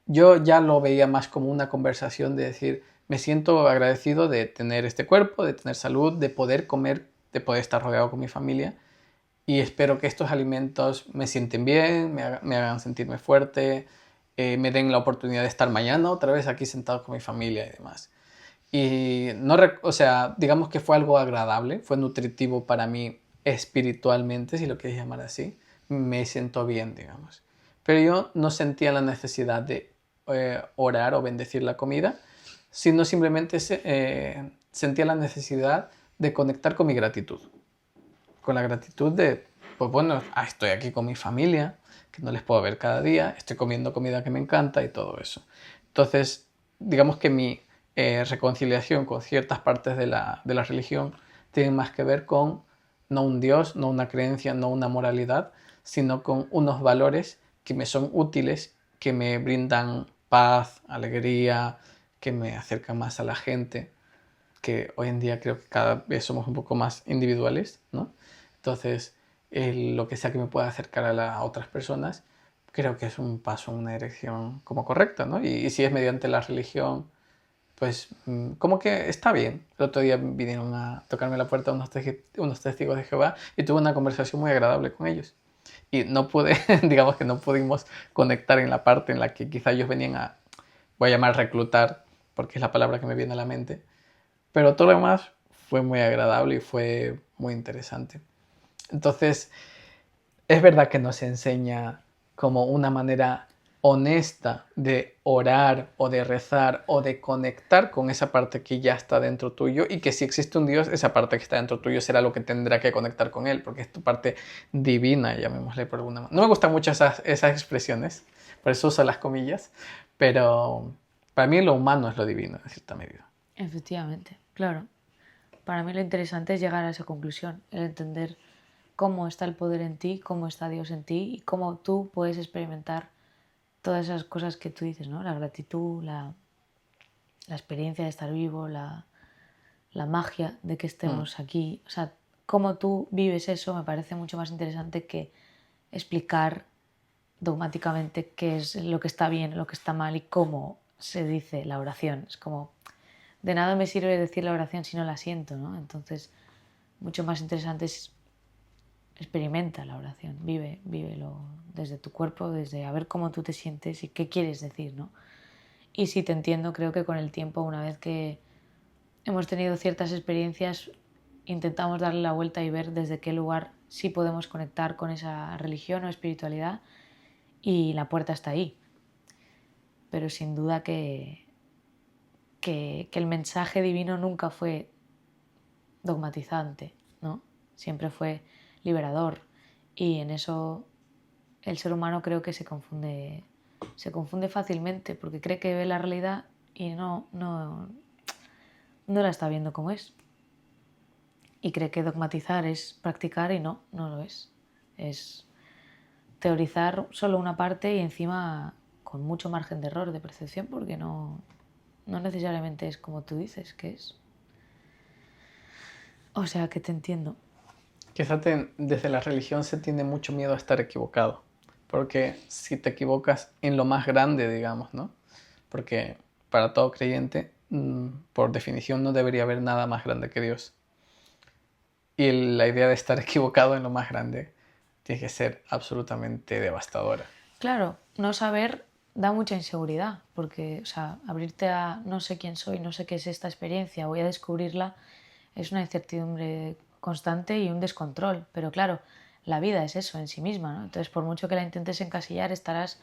yo ya lo veía más como una conversación de decir, me siento agradecido de tener este cuerpo, de tener salud, de poder comer, de poder estar rodeado con mi familia y espero que estos alimentos me sienten bien, me hagan sentirme fuerte, me den la oportunidad de estar mañana otra vez aquí sentado con mi familia y demás. Y no, o sea, digamos que fue algo agradable, fue nutritivo para mí espiritualmente, si lo quieres llamar así. Me siento bien, digamos. Pero yo no sentía la necesidad de orar o bendecir la comida, sino simplemente sentía la necesidad de conectar con mi gratitud. Con la gratitud de, pues bueno, estoy aquí con mi familia, que no les puedo ver cada día, estoy comiendo comida que me encanta y todo eso. Entonces, digamos que mi reconciliación con ciertas partes de la religión tiene más que ver con no un Dios, no una creencia, no una moralidad, sino con unos valores que me son útiles, que me brindan paz, alegría, que me acercan más a la gente, que hoy en día creo que cada vez somos un poco más individuales, ¿no? Entonces, lo que sea que me pueda acercar a otras personas, creo que es un paso en una dirección como correcta, ¿no? Y si es mediante la religión, pues como que está bien. El otro día vinieron a tocarme la puerta unos testigos de Jehová y tuve una conversación muy agradable con ellos. Y no pude, digamos que no pudimos conectar en la parte en la que quizá ellos venían a, voy a llamar reclutar, porque es la palabra que me viene a la mente. Pero todo lo demás fue muy agradable y fue muy interesante. Entonces, es verdad que nos enseña como una manera honesta de orar o de rezar o de conectar con esa parte que ya está dentro tuyo, y que si existe un Dios, esa parte que está dentro tuyo será lo que tendrá que conectar con Él, porque es tu parte divina, llamémosle por alguna manera. No me gustan mucho esas expresiones, por eso uso las comillas, pero para mí lo humano es lo divino, en cierta medida. Efectivamente, claro. Para mí lo interesante es llegar a esa conclusión, el entender cómo está el poder en ti, cómo está Dios en ti y cómo tú puedes experimentar todas esas cosas que tú dices, ¿no? La gratitud, la experiencia de estar vivo, la magia de que estemos aquí. O sea, cómo tú vives eso me parece mucho más interesante que explicar dogmáticamente qué es lo que está bien, lo que está mal y cómo se dice la oración. Es como, de nada me sirve decir la oración si no la siento, ¿no? Entonces, mucho más interesante es experimenta la oración, vívelo desde tu cuerpo, desde a ver cómo tú te sientes y qué quieres decir, ¿no? Y si te entiendo, creo que con el tiempo, una vez que hemos tenido ciertas experiencias, intentamos darle la vuelta y ver desde qué lugar sí podemos conectar con esa religión o espiritualidad, y la puerta está ahí. Pero sin duda que el mensaje divino nunca fue dogmatizante, ¿no? Siempre fue liberador, y en eso el ser humano creo que se confunde fácilmente porque cree que ve la realidad y no la está viendo como es. Y cree que dogmatizar es practicar y no lo es. Es teorizar solo una parte y encima con mucho margen de error de percepción, porque no necesariamente es como tú dices que es. O sea que te entiendo. Quizá desde la religión se tiene mucho miedo a estar equivocado, porque si te equivocas en lo más grande, digamos, ¿no? Porque para todo creyente, por definición, no debería haber nada más grande que Dios. Y la idea de estar equivocado en lo más grande tiene que ser absolutamente devastadora. Claro, no saber da mucha inseguridad, porque, o sea, abrirte a no sé quién soy, no sé qué es esta experiencia, voy a descubrirla, es una incertidumbre constante y un descontrol. Pero claro, la vida es eso en sí misma, ¿no? Entonces, por mucho que la intentes encasillar, estarás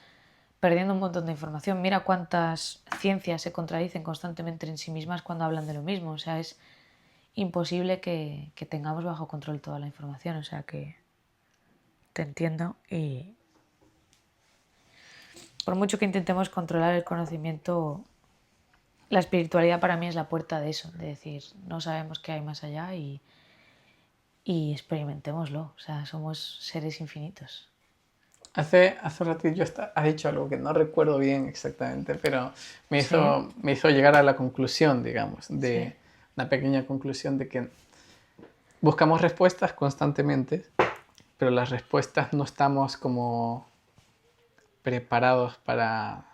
perdiendo un montón de información. Mira cuántas ciencias se contradicen constantemente en sí mismas cuando hablan de lo mismo. O sea, es imposible que tengamos bajo control toda la información. O sea que te entiendo, y por mucho que intentemos controlar el conocimiento, la espiritualidad para mí es la puerta de eso, de decir, no sabemos qué hay más allá y experimentémoslo. O sea, somos seres infinitos. Hace un ratito has dicho algo que no recuerdo bien exactamente, pero Sí, me hizo llegar a la conclusión, digamos, sí, de una pequeña conclusión de que buscamos respuestas constantemente, pero las respuestas no estamos como preparados para,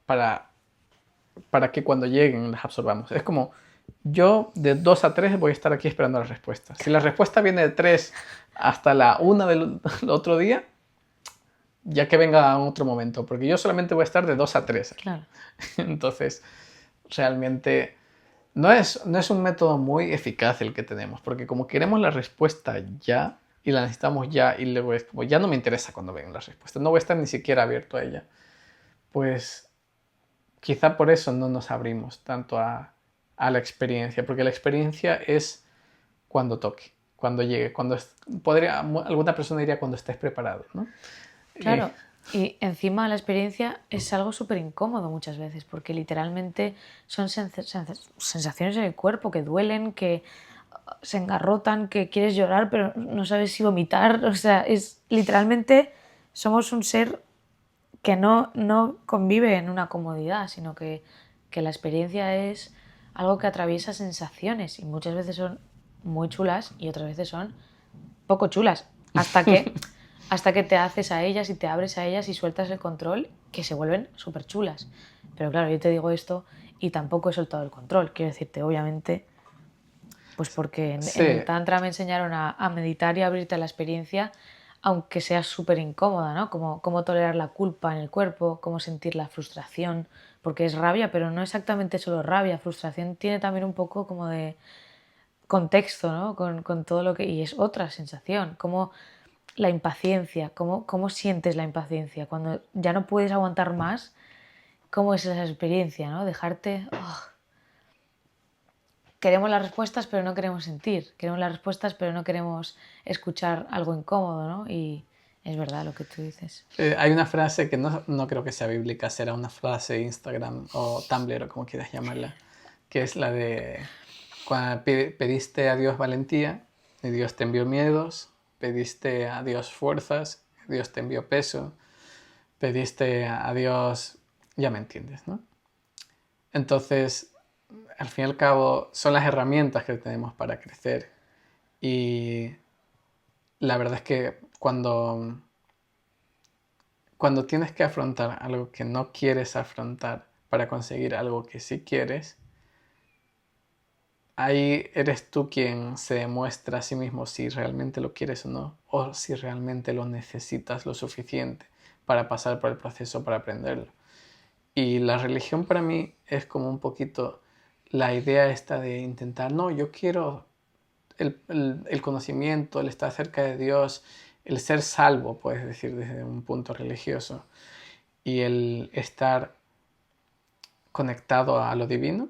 para que cuando lleguen las absorbamos. Es como, yo de 2 a 3 voy a estar aquí esperando las respuestas. Si la respuesta viene de 3 hasta la 1 del otro día, ya que venga en otro momento, porque yo solamente voy a estar de 2 a 3 aquí. claro. Entonces, realmente no es un método muy eficaz el que tenemos, porque como queremos la respuesta ya y la necesitamos ya, y luego es como, ya no me interesa cuando vengan las respuestas, no voy a estar ni siquiera abierto a ella, pues quizá por eso no nos abrimos tanto a la experiencia, porque la experiencia es cuando toque, cuando llegue, alguna persona diría cuando estés preparado, ¿no? Claro, y encima la experiencia es algo súper incómodo muchas veces, porque literalmente son sensaciones en el cuerpo que duelen, que se engarrotan, que quieres llorar, pero no sabes si vomitar. O sea, es literalmente somos un ser que no convive en una comodidad, sino que la experiencia es algo que atraviesa sensaciones, y muchas veces son muy chulas y otras veces son poco chulas, hasta que te haces a ellas y te abres a ellas y sueltas el control, que se vuelven súper chulas. Pero claro, yo te digo esto y tampoco he soltado el control. Quiero decirte, obviamente, pues porque en el Sí, Tantra me enseñaron a meditar y a abrirte a la experiencia aunque sea súper incómoda, ¿no? Cómo tolerar la culpa en el cuerpo, cómo sentir la frustración, porque es rabia, pero no exactamente solo rabia, frustración tiene también un poco como de contexto, ¿no? Con todo lo que... Y es otra sensación, como la impaciencia, cómo sientes la impaciencia, cuando ya no puedes aguantar más, cómo es esa experiencia, ¿no? Dejarte... Queremos las respuestas, pero no queremos sentir. Queremos las respuestas, pero no queremos escuchar algo incómodo, ¿no? Y es verdad lo que tú dices. Hay una frase que no creo que sea bíblica, será una frase de Instagram o Tumblr o como quieras llamarla, que es la de cuando pediste a Dios valentía y Dios te envió miedos, pediste a Dios fuerzas, Dios te envió peso, pediste a Dios, ya me entiendes, ¿no? Entonces, al fin y al cabo, son las herramientas que tenemos para crecer y la verdad es que cuando tienes que afrontar algo que no quieres afrontar para conseguir algo que sí quieres, ahí eres tú quien se demuestra a sí mismo si realmente lo quieres o no, o si realmente lo necesitas lo suficiente para pasar por el proceso para aprenderlo. Y la religión para mí es como un poquito la idea esta de intentar, no, yo quiero el conocimiento, el estar cerca de Dios, el ser salvo, puedes decir, desde un punto religioso, y el estar conectado a lo divino,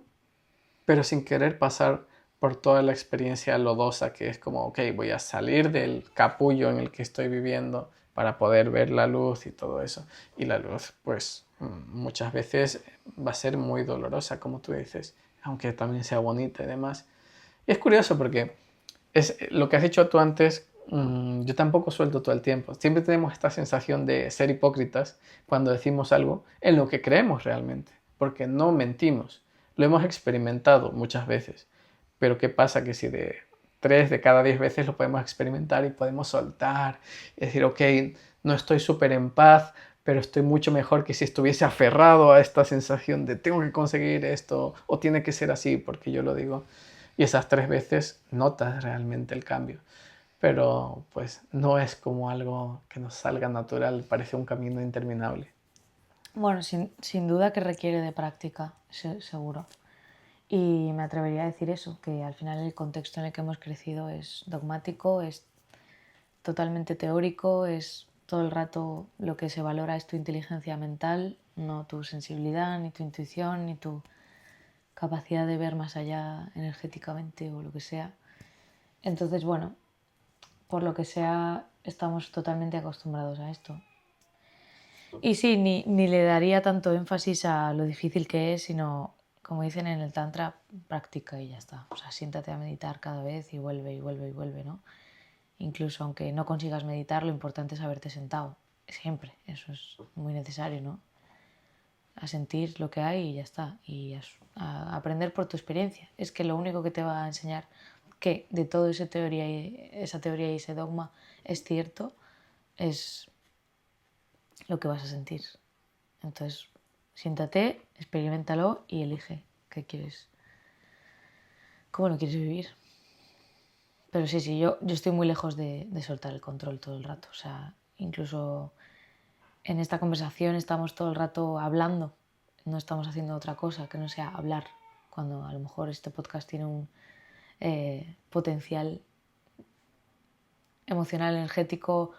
pero sin querer pasar por toda la experiencia lodosa que es como, ok, voy a salir del capullo en el que estoy viviendo para poder ver la luz y todo eso. Y la luz, pues muchas veces va a ser muy dolorosa, como tú dices, aunque también sea bonita y demás. Y es curioso porque es lo que has dicho tú antes, yo tampoco suelto todo el tiempo. Siempre tenemos esta sensación de ser hipócritas cuando decimos algo en lo que creemos realmente, porque no mentimos. Lo hemos experimentado muchas veces, pero ¿qué pasa? Que si de 3 de cada 10 veces lo podemos experimentar y podemos soltar y decir, ok, no estoy súper en paz, pero estoy mucho mejor que si estuviese aferrado a esta sensación de tengo que conseguir esto o tiene que ser así porque yo lo digo. Y esas 3 veces notas realmente el cambio. Pero pues no es como algo que nos salga natural, parece un camino interminable. Bueno, sin duda que requiere de práctica, seguro. Y me atrevería a decir eso, que al final el contexto en el que hemos crecido es dogmático, es totalmente teórico, es todo el rato lo que se valora es tu inteligencia mental, no tu sensibilidad, ni tu intuición, ni tu capacidad de ver más allá energéticamente o lo que sea. Entonces, bueno, por lo que sea, estamos totalmente acostumbrados a esto. Y sí, ni le daría tanto énfasis a lo difícil que es, sino, como dicen en el Tantra, práctica y ya está. O sea, siéntate a meditar cada vez y vuelve y vuelve y vuelve, ¿no? Incluso aunque no consigas meditar, lo importante es haberte sentado. Siempre, eso es muy necesario, ¿no? A sentir lo que hay y ya está. Y a aprender por tu experiencia. Es que lo único que te va a enseñar que de toda esa teoría y ese dogma es cierto, es lo que vas a sentir. Entonces, siéntate, experiméntalo y elige qué quieres, cómo lo quieres vivir. Pero sí, yo estoy muy lejos de soltar el control todo el rato. O sea, incluso en esta conversación estamos todo el rato hablando, no estamos haciendo otra cosa que no sea hablar, cuando a lo mejor este podcast tiene un potencial emocional, energético,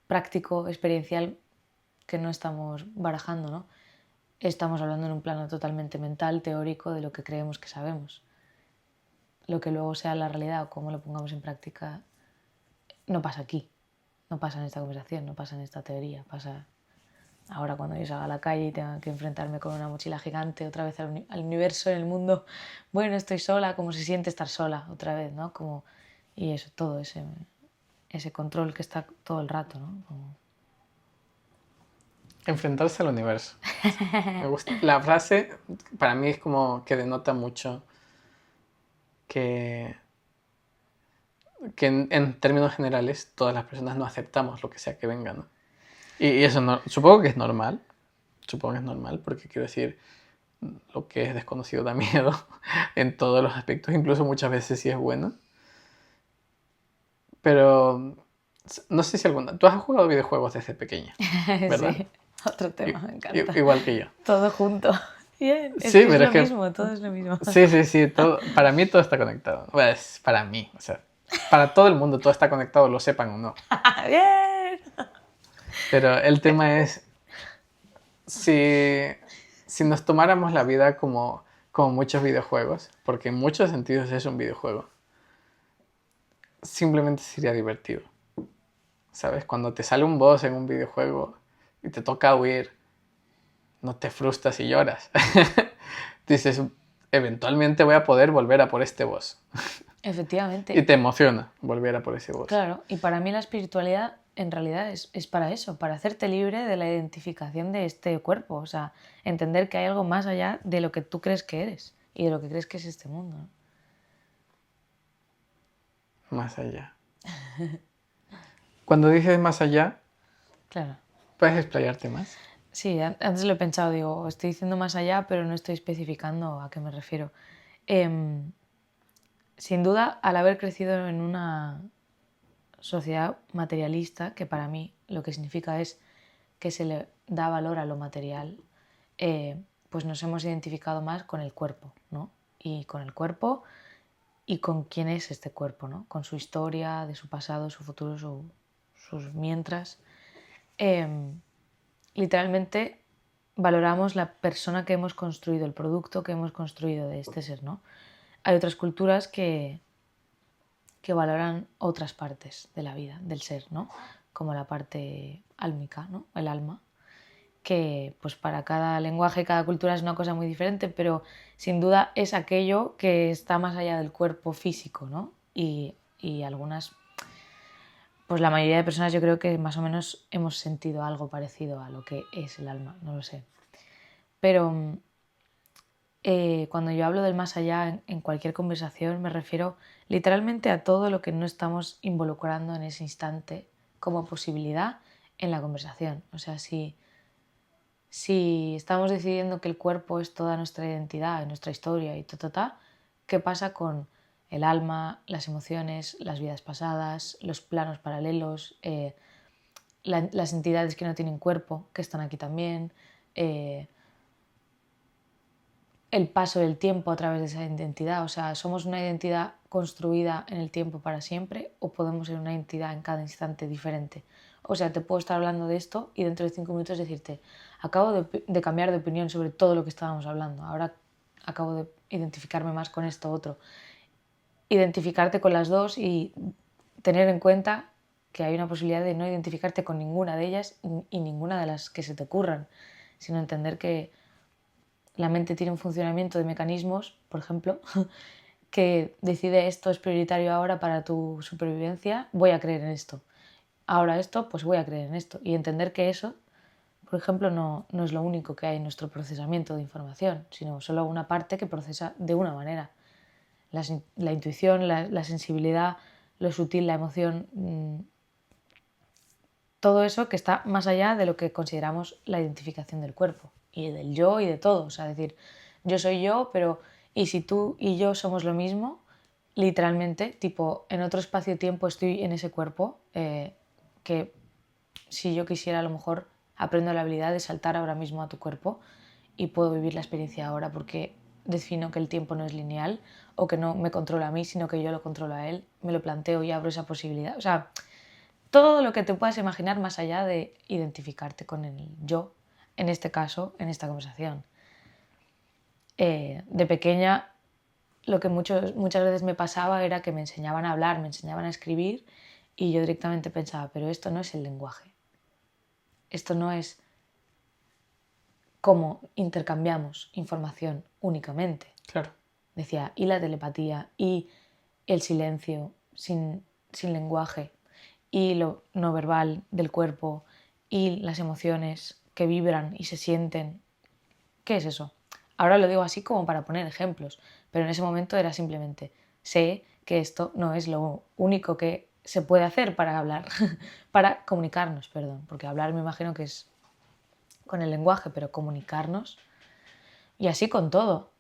práctico, experiencial que no estamos barajando, ¿no? Estamos hablando en un plano totalmente mental, teórico, de lo que creemos que sabemos. Lo que luego sea la realidad o cómo lo pongamos en práctica no pasa aquí, no pasa en esta conversación, no pasa en esta teoría, pasa ahora cuando yo salga a la calle y tenga que enfrentarme con una mochila gigante otra vez al universo, en el mundo. Bueno, estoy sola, ¿cómo se siente estar sola otra vez, ¿no? Como, y eso, todo ese control que está todo el rato, ¿no? Como... Enfrentarse al universo. Me gusta. La frase para mí es como que denota mucho que, que en términos generales todas las personas no aceptamos lo que sea que venga, ¿no? Y eso no, supongo que es normal, supongo que es normal, porque quiero decir, lo que es desconocido da miedo en todos los aspectos, incluso muchas veces sí es bueno. Pero No sé si alguna... Tú has jugado videojuegos desde pequeña, ¿verdad? Sí, otro tema, me encanta. Igual que yo. Todo junto. Bien, es Sí, que es pero es lo que... mismo, todo es lo mismo. Sí, todo, para mí todo está conectado. Pues para mí, o sea, para todo el mundo todo está conectado, lo sepan o no. Bien. Pero el tema es, si nos tomáramos la vida como muchos videojuegos, porque en muchos sentidos es un videojuego, simplemente sería divertido. ¿Sabes? Cuando te sale un boss en un videojuego y te toca huir, no te frustras y lloras. Dices, eventualmente voy a poder volver a por este boss. Y Efectivamente, te emociona volver a por ese boss. claro. Y para mí la espiritualidad en realidad es para eso, para hacerte libre de la identificación de este cuerpo. O sea, entender que hay algo más allá de lo que tú crees que eres y de lo que crees que es este mundo, ¿no? Más allá. Cuando dices más allá, Claro. ¿puedes explayarte más? Sí, antes lo he pensado, digo, estoy diciendo más allá, pero no estoy especificando a qué me refiero. Em, Sin duda, al haber crecido en una sociedad materialista, que para mí lo que significa es que se le da valor a lo material, pues nos hemos identificado más con el cuerpo, ¿no? Y con el cuerpo y con quién es este cuerpo, ¿no? Con su historia, de su pasado, su futuro, sus mientras. Em, Literalmente valoramos la persona que hemos construido, el producto que hemos construido de este ser, ¿no? Hay otras culturas que valoran otras partes de la vida, del ser, ¿no? Como la parte álmica, ¿no? El alma, que pues para cada lenguaje y cada cultura es una cosa muy diferente, pero sin duda es aquello que está más allá del cuerpo físico, ¿no? Y algunas, pues la mayoría de personas yo creo que más o menos hemos sentido algo parecido a lo que es el alma, no lo sé. Pero cuando yo hablo del más allá en cualquier conversación me refiero literalmente a todo lo que no estamos involucrando en ese instante como posibilidad en la conversación. O sea, si estamos decidiendo que el cuerpo es toda nuestra identidad, nuestra historia y ta, ¿qué pasa con el alma, las emociones, las vidas pasadas, los planos paralelos, las entidades que no tienen cuerpo, que están aquí también? El paso del tiempo a través de esa identidad. O sea, ¿somos una identidad construida en el tiempo para siempre o podemos ser una identidad en cada instante diferente? O sea, te puedo estar hablando de esto y dentro de 5 minutos decirte, acabo de cambiar de opinión sobre todo lo que estábamos hablando, ahora acabo de identificarme más con esto otro. Identificarte con las dos y tener en cuenta que hay una posibilidad de no identificarte con ninguna de ellas y ninguna de las que se te ocurran, sino entender que la mente tiene un funcionamiento de mecanismos, por ejemplo, que decide esto es prioritario ahora para tu supervivencia, voy a creer en esto. Ahora esto, pues voy a creer en esto. Y entender que eso, por ejemplo, no es lo único que hay en nuestro procesamiento de información, sino solo una parte que procesa de una manera. La intuición, la sensibilidad, lo sutil, la emoción, todo eso que está más allá de lo que consideramos la identificación del cuerpo y del yo y de todo. O sea, decir, yo soy yo, pero ¿y si tú y yo somos lo mismo? Literalmente, tipo, en otro espacio-tiempo estoy en ese cuerpo, que si yo quisiera a lo mejor aprendo la habilidad de saltar ahora mismo a tu cuerpo y puedo vivir la experiencia ahora porque defino que el tiempo no es lineal o que no me controla a mí, sino que yo lo controlo a él, me lo planteo y abro esa posibilidad. O sea, todo lo que te puedas imaginar más allá de identificarte con el yo, en este caso, en esta conversación. De pequeña, lo que muchas veces me pasaba era que me enseñaban a hablar, me enseñaban a escribir y yo directamente pensaba, pero esto no es el lenguaje, esto no es cómo intercambiamos información únicamente. Claro. Decía, y la telepatía, y el silencio sin lenguaje, y lo no verbal del cuerpo, y las emociones que vibran y se sienten. ¿Qué es eso? Ahora lo digo así como para poner ejemplos, pero en ese momento era simplemente, sé que esto no es lo único que se puede hacer para hablar, para comunicarnos, perdón, porque hablar me imagino que es con el lenguaje, pero comunicarnos y así con todo.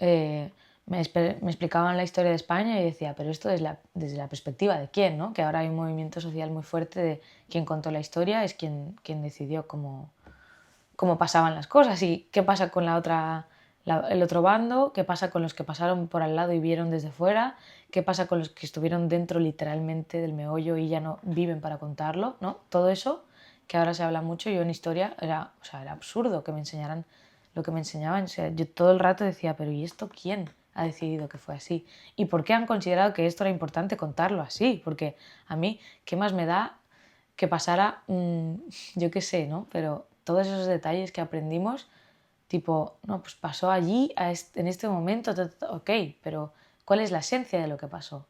me explicaban la historia de España y decía, pero esto desde la perspectiva de quién, ¿no? Que ahora hay un movimiento social muy fuerte de quien contó la historia, es quien decidió cómo pasaban las cosas y qué pasa con el otro bando, qué pasa con los que pasaron por al lado y vieron desde fuera, qué pasa con los que estuvieron dentro literalmente del meollo y ya no viven para contarlo, ¿no? Todo eso que ahora se habla mucho, yo en historia era absurdo que me enseñaran lo que me enseñaban. O sea, yo todo el rato decía, pero ¿y esto quién ha decidido que fue así? ¿Y por qué han considerado que esto era importante contarlo así? Porque a mí, ¿qué más me da que pasara, yo qué sé, ¿no? Pero todos esos detalles que aprendimos, tipo, no, pues pasó allí, en este momento, ok, pero ¿cuál es la esencia de lo que pasó?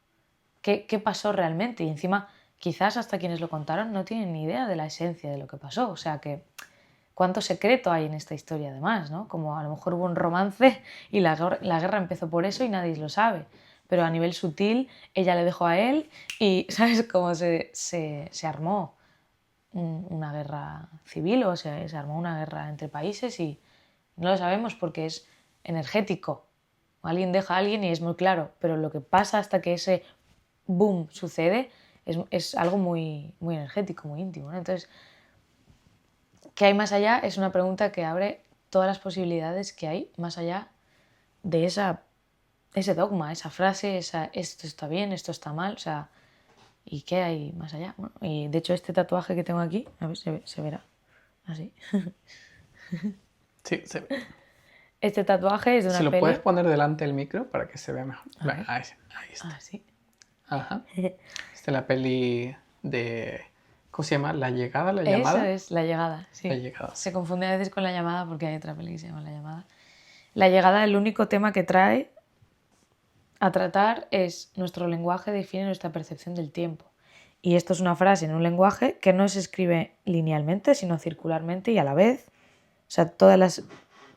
¿Qué pasó realmente? Y encima, quizás hasta quienes lo contaron no tienen ni idea de la esencia de lo que pasó. O sea que, ¿cuánto secreto hay en esta historia además, ¿no? Como a lo mejor hubo un romance y la guerra empezó por eso y nadie lo sabe. Pero a nivel sutil, ella le dejó a él y, ¿sabes cómo se armó una guerra civil o se armó una guerra entre países y no lo sabemos porque es energético. Alguien deja a alguien y es muy claro, pero lo que pasa hasta que ese boom sucede es algo muy, muy energético, muy íntimo, ¿no? Entonces, ¿qué hay más allá? Es una pregunta que abre todas las posibilidades que hay más allá de ese dogma, esa frase, esto está bien, esto está mal, o sea, ¿y qué hay más allá? Bueno, y de hecho este tatuaje que tengo aquí, a ver, se verá así. Sí, se ve. Este tatuaje es de Si una lo puedes peli. poner delante del micro para que se vea mejor. A ver. Ahí está. Ah, sí. Ajá. Esta es la peli de... ¿Cómo se llama? ¿La llegada? ¿La Eso llamada? es La llegada, La sí. llegada, sí. Se confunde a veces con La llamada porque hay otra peli que se llama La llamada. La llegada, el único tema que trae a tratar es nuestro lenguaje define nuestra percepción del tiempo. Y esto es una frase en un lenguaje que no se escribe linealmente, sino circularmente y a la vez. O sea, todas las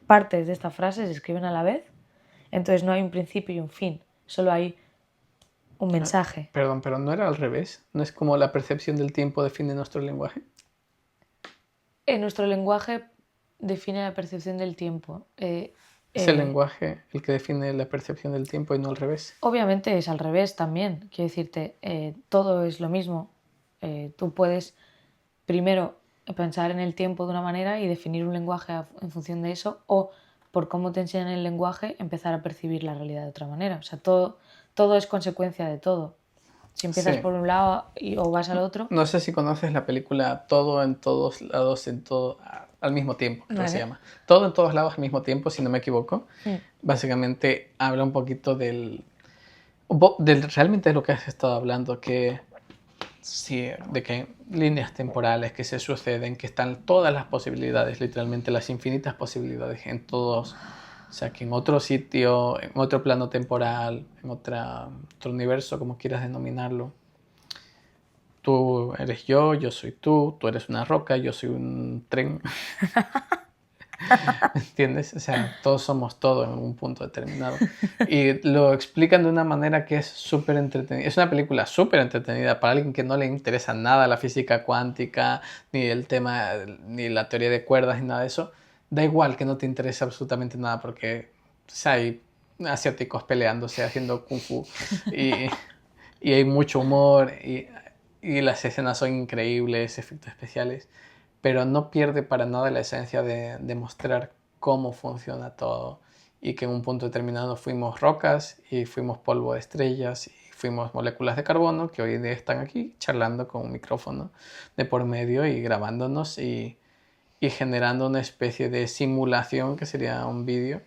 partes de esta frase se escriben a la vez. Entonces no hay un principio y un fin, solo hay un mensaje. Perdón, pero no era al revés. ¿No es como la percepción del tiempo define nuestro lenguaje? En nuestro lenguaje define la percepción del tiempo. ¿Es el lenguaje el que define la percepción del tiempo y no al revés? Obviamente es al revés también. Quiero decirte, todo es lo mismo. Tú puedes primero pensar en el tiempo de una manera y definir un lenguaje en función de eso, o por cómo te enseñan el lenguaje empezar a percibir la realidad de otra manera. O sea, todo es consecuencia de todo. Si empiezas Sí. por un lado o vas al otro. No sé si conoces la película Todo en todos lados, en todo al mismo tiempo, creo que se Vale. llama. Todo en todos lados al mismo tiempo, si no me equivoco. Mm. Básicamente habla un poquito realmente de lo que has estado hablando, que sí, de que hay líneas temporales que se suceden, que están todas las posibilidades, literalmente las infinitas posibilidades en todos. O sea, que en otro sitio, en otro plano temporal, en otro universo, como quieras denominarlo, tú eres yo soy tú eres una roca, yo soy un tren. ¿Me entiendes? O sea, todos somos todo en un punto determinado. Y lo explican de una manera que es súper entretenida. Es una película súper entretenida para alguien que no le interesa nada la física cuántica, ni el tema, ni la teoría de cuerdas, ni nada de eso. Da igual que no te interese absolutamente nada porque hay asiáticos peleándose, haciendo kung fu. Y hay mucho humor y las escenas son increíbles, efectos especiales, pero no pierde para nada la esencia de demostrar cómo funciona todo y que en un punto determinado fuimos rocas y fuimos polvo de estrellas y fuimos moléculas de carbono que hoy día están aquí charlando con un micrófono de por medio y grabándonos y generando una especie de simulación que sería un vídeo.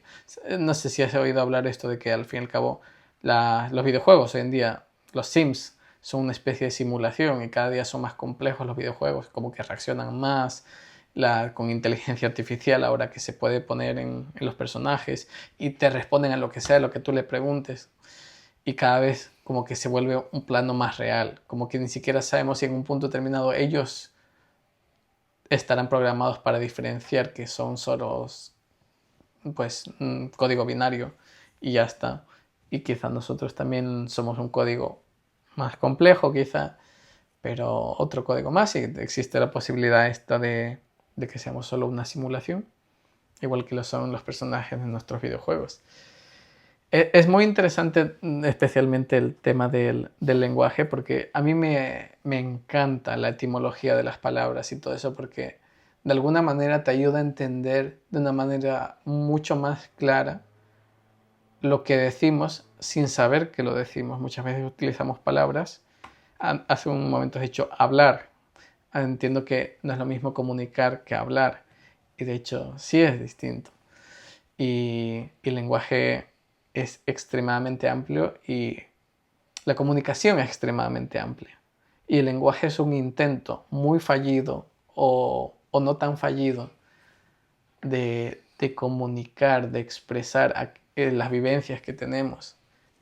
No sé si has oído hablar esto de que al fin y al cabo los videojuegos hoy en día, los Sims, son una especie de simulación y cada día son más complejos los videojuegos, como que reaccionan más con inteligencia artificial ahora que se puede poner en los personajes y te responden a lo que sea, lo que tú le preguntes y cada vez como que se vuelve un plano más real, como que ni siquiera sabemos si en un punto determinado ellos estarán programados para diferenciar que son solo pues un código binario y ya está. Y quizá nosotros también somos un código más complejo, quizá, pero otro código más y existe la posibilidad esta de que seamos solo una simulación, igual que lo son los personajes de nuestros videojuegos. Es muy interesante, especialmente el tema del lenguaje, porque a mí me encanta la etimología de las palabras y todo eso, porque de alguna manera te ayuda a entender de una manera mucho más clara lo que decimos sin saber que lo decimos. Muchas veces utilizamos palabras. Hace un momento has dicho hablar. Entiendo que no es lo mismo comunicar que hablar. Y de hecho sí es distinto. Y el lenguaje es extremadamente amplio y la comunicación es extremadamente amplia. Y el lenguaje es un intento muy fallido o no tan fallido de comunicar, de expresar las vivencias que tenemos.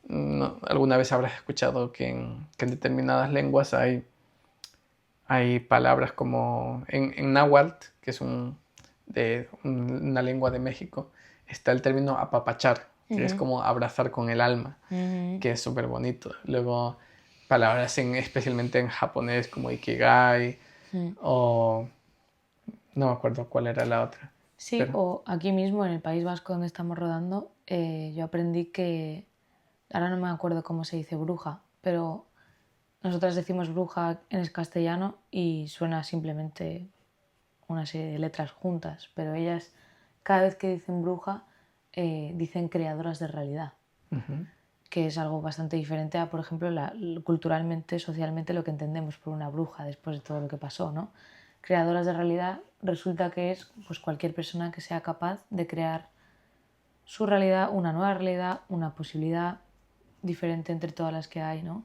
No, alguna vez habrás escuchado que en determinadas lenguas hay palabras como en náhuatl, que es una lengua de México, está el término apapachar, que es como abrazar con el alma, que es súper bonito. Luego palabras especialmente en japonés como ikigai o no me acuerdo cuál era la otra. Sí, Pero o aquí mismo en el País Vasco donde estamos rodando, yo aprendí que, ahora no me acuerdo cómo se dice bruja, pero nosotras decimos bruja en el castellano y suena simplemente una serie de letras juntas, pero ellas cada vez que dicen bruja dicen creadoras de realidad, que es algo bastante diferente a, por ejemplo, culturalmente, socialmente lo que entendemos por una bruja después de todo lo que pasó, ¿no? Creadoras de realidad resulta que es pues, cualquier persona que sea capaz de crear su realidad, una nueva realidad, una posibilidad diferente entre todas las que hay, ¿no?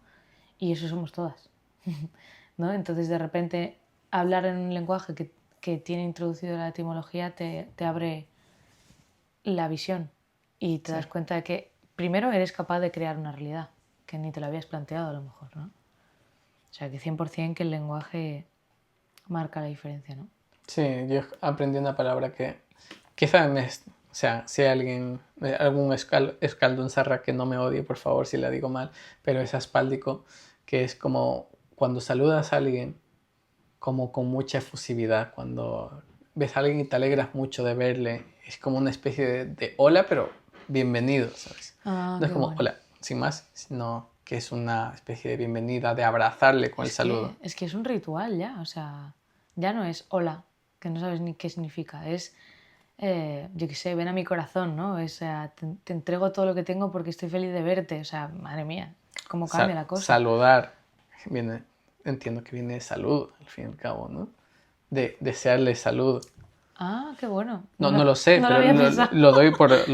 Y eso somos todas, ¿no? Entonces, de repente, hablar en un lenguaje que tiene introducido la etimología te abre la visión y te das cuenta de que primero eres capaz de crear una realidad que ni te lo habías planteado a lo mejor, ¿no? O sea, que 100% que el lenguaje marca la diferencia, ¿no? sí, yo aprendí una palabra que quizá o sea, si hay alguien, algún escaldón zarra que no me odie, por favor, si la digo mal, pero es aspáldico, que es como cuando saludas a alguien como con mucha efusividad, cuando ves a alguien y te alegras mucho de verle, es como una especie de hola, pero bienvenido, ¿sabes? Ah, No es qué como bueno. hola, sin más, sino que es una especie de bienvenida, de abrazarle con el saludo. Es que es un ritual ya, o sea, ya no es hola, que no sabes ni qué significa, es, yo qué sé, ven a mi corazón, ¿no? O sea, te entrego todo lo que tengo porque estoy feliz de verte, o sea, madre mía, cómo cambia la cosa. Saludar, viene, entiendo que viene de salud, al fin y al cabo, ¿no? De desearle salud. Ah, qué bueno, No lo sé, no lo pero había pensado. lo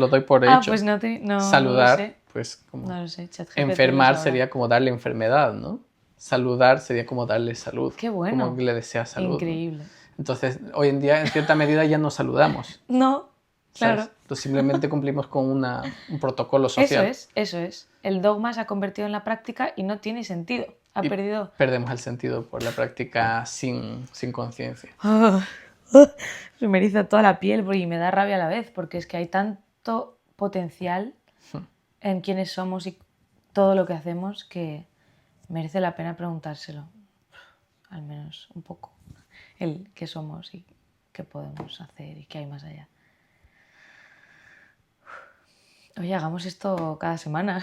doy por Ah, hecho. pues no lo Saludar, sé, pues como no lo sé, ChatGPT lo enfermar sabrá. sería como darle enfermedad, ¿no? Saludar sería como darle salud, Qué como bueno, que le deseas salud, ¿no? increíble. Entonces, hoy en día, en cierta medida, ya no saludamos, No, claro. ¿sabes? Entonces, simplemente cumplimos con un protocolo social Eso es. El dogma se ha convertido en la práctica y no tiene sentido. Ha y perdido. perdemos el sentido por la práctica sin conciencia. Se me eriza toda la piel y me da rabia a la vez, porque es que hay tanto potencial en quiénes somos y todo lo que hacemos que merece la pena preguntárselo, al menos un poco, el qué somos y qué podemos hacer y qué hay más allá. Oye, hagamos esto cada semana.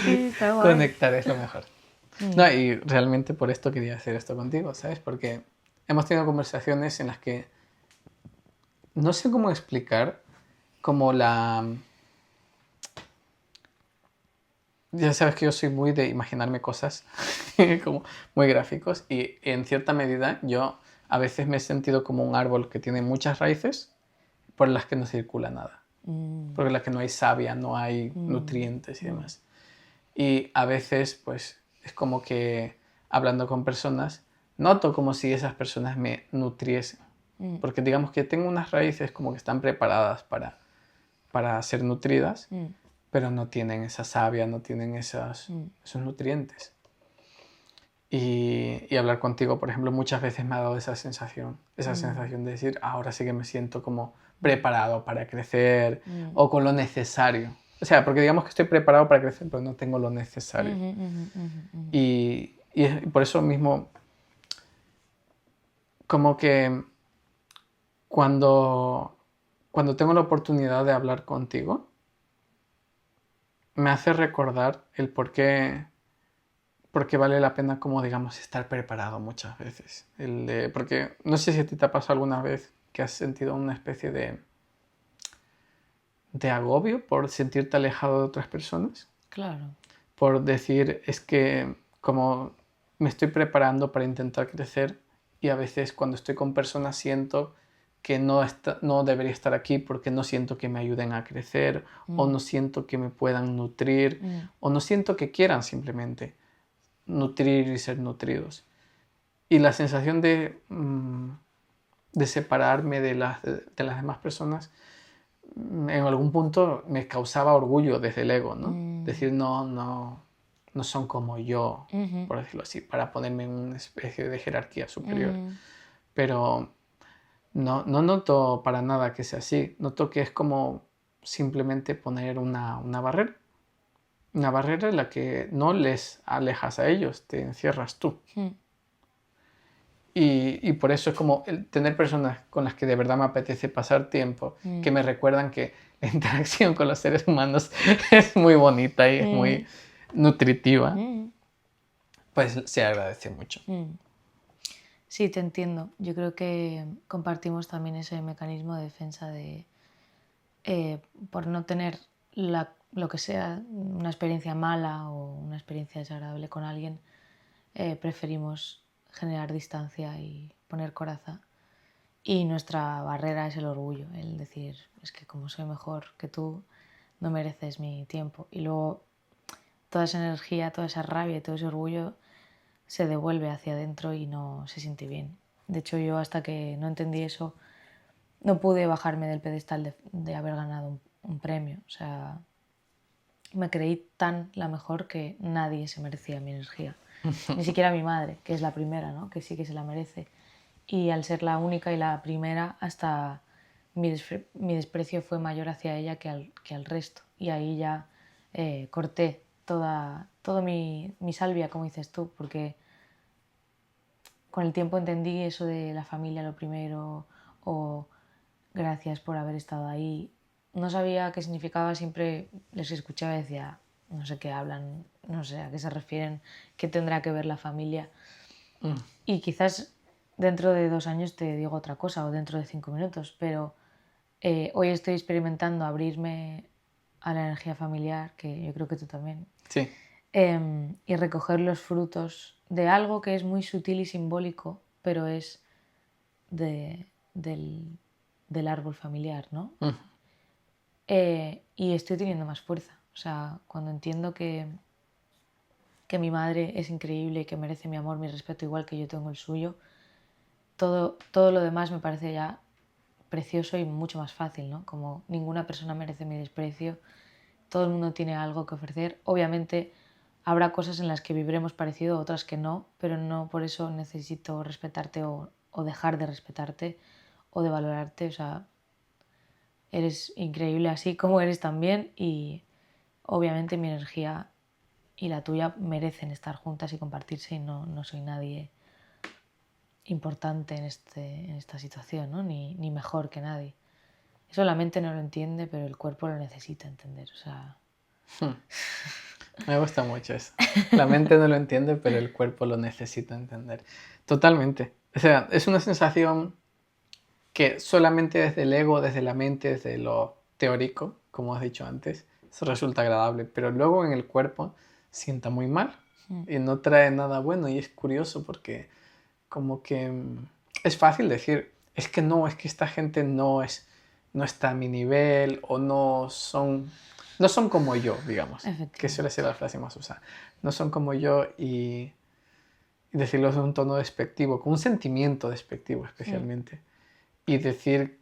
Sí, está guay. Conectar es lo mejor. No, y realmente por esto quería hacer esto contigo, ¿sabes? Porque hemos tenido conversaciones en las que no sé cómo explicar como ya sabes que yo soy muy de imaginarme cosas, como muy gráficos, y en cierta medida yo a veces me he sentido como un árbol que tiene muchas raíces por las que no circula nada, por las que no hay savia, no hay nutrientes y demás. Y a veces, pues, es como que hablando con personas, noto como si esas personas me nutriesen. Porque digamos que tengo unas raíces como que están preparadas para ser nutridas, pero no tienen esa savia, no tienen esos nutrientes. Y hablar contigo, por ejemplo, muchas veces me ha dado esa sensación de decir, ahora sí que me siento como preparado para crecer o con lo necesario. O sea, porque digamos que estoy preparado para crecer, pero no tengo lo necesario. Y por eso mismo, como que cuando cuando tengo la oportunidad de hablar contigo, me hace recordar el por qué vale la pena, como digamos, estar preparado muchas veces. Porque no sé si a ti te ha pasado alguna vez que has sentido una especie de agobio por sentirte alejado de otras personas. Claro. Por decir, es que como me estoy preparando para intentar crecer y a veces cuando estoy con personas siento que no debería estar aquí porque no siento que me ayuden a crecer o no siento que me puedan nutrir o no siento que quieran simplemente nutrir y ser nutridos. Y la sensación de separarme de las demás personas en algún punto me causaba orgullo desde el ego, ¿no? Decir, no son como yo, por decirlo así, para ponerme en una especie de jerarquía superior. Pero no noto para nada que sea así. Noto que es como simplemente poner una barrera. Una barrera en la que no les alejas a ellos, te encierras tú. Y por eso es como tener personas con las que de verdad me apetece pasar tiempo, que me recuerdan que la interacción con los seres humanos es muy bonita y es muy nutritiva, pues se agradece mucho. Sí, te entiendo. Yo creo que compartimos también ese mecanismo de defensa de por no tener lo que sea una experiencia mala o una experiencia desagradable con alguien, preferimos generar distancia y poner coraza. Y nuestra barrera es el orgullo, el decir, es que como soy mejor que tú, no mereces mi tiempo. Y luego toda esa energía, toda esa rabia y todo ese orgullo se devuelve hacia adentro y no se siente bien. De hecho, yo hasta que no entendí eso, no pude bajarme del pedestal de haber ganado un premio. O sea, me creí tan la mejor que nadie se merecía mi energía. Ni siquiera mi madre, que es la primera, ¿no? Que sí que se la merece. Y al ser la única y la primera, hasta mi desprecio fue mayor hacia ella que al resto. Y ahí ya corté todo mi salvia, como dices tú, porque con el tiempo entendí eso de la familia lo primero o gracias por haber estado ahí. No sabía qué significaba, siempre les escuchaba y decía, no sé qué hablan, no sé a qué se refieren, qué tendrá que ver la familia. Y quizás dentro de 2 años te digo otra cosa o dentro de 5 minutos, pero hoy estoy experimentando abrirme a la energía familiar, que yo creo que tú también, Sí. y recoger los frutos de algo que es muy sutil y simbólico, pero es del árbol familiar, ¿no? Y estoy teniendo más fuerza. O sea, cuando entiendo que mi madre es increíble y que merece mi amor, mi respeto, igual que yo tengo el suyo, todo lo demás me parece ya precioso y mucho más fácil, ¿no? Como ninguna persona merece mi desprecio, todo el mundo tiene algo que ofrecer. Obviamente habrá cosas en las que viviremos parecido, otras que no, pero no por eso necesito respetarte o dejar de respetarte o de valorarte. O sea, eres increíble así como eres también y obviamente mi energía y la tuya merecen estar juntas y compartirse y no soy nadie importante en esta situación, ¿no? Ni mejor que nadie. Eso la mente no lo entiende, pero el cuerpo lo necesita entender. O sea, Me gusta mucho eso. La mente no lo entiende, pero el cuerpo lo necesita entender. Totalmente. O sea, es una sensación que solamente desde el ego, desde la mente, desde lo teórico, como has dicho antes, eso resulta agradable, pero luego en el cuerpo sienta muy mal y no trae nada bueno y es curioso porque como que es fácil decir, es que esta gente no está a mi nivel o no son como yo, digamos, que suele ser la frase más usada. No son como yo y decirlo en un tono despectivo, con un sentimiento despectivo especialmente. Y decir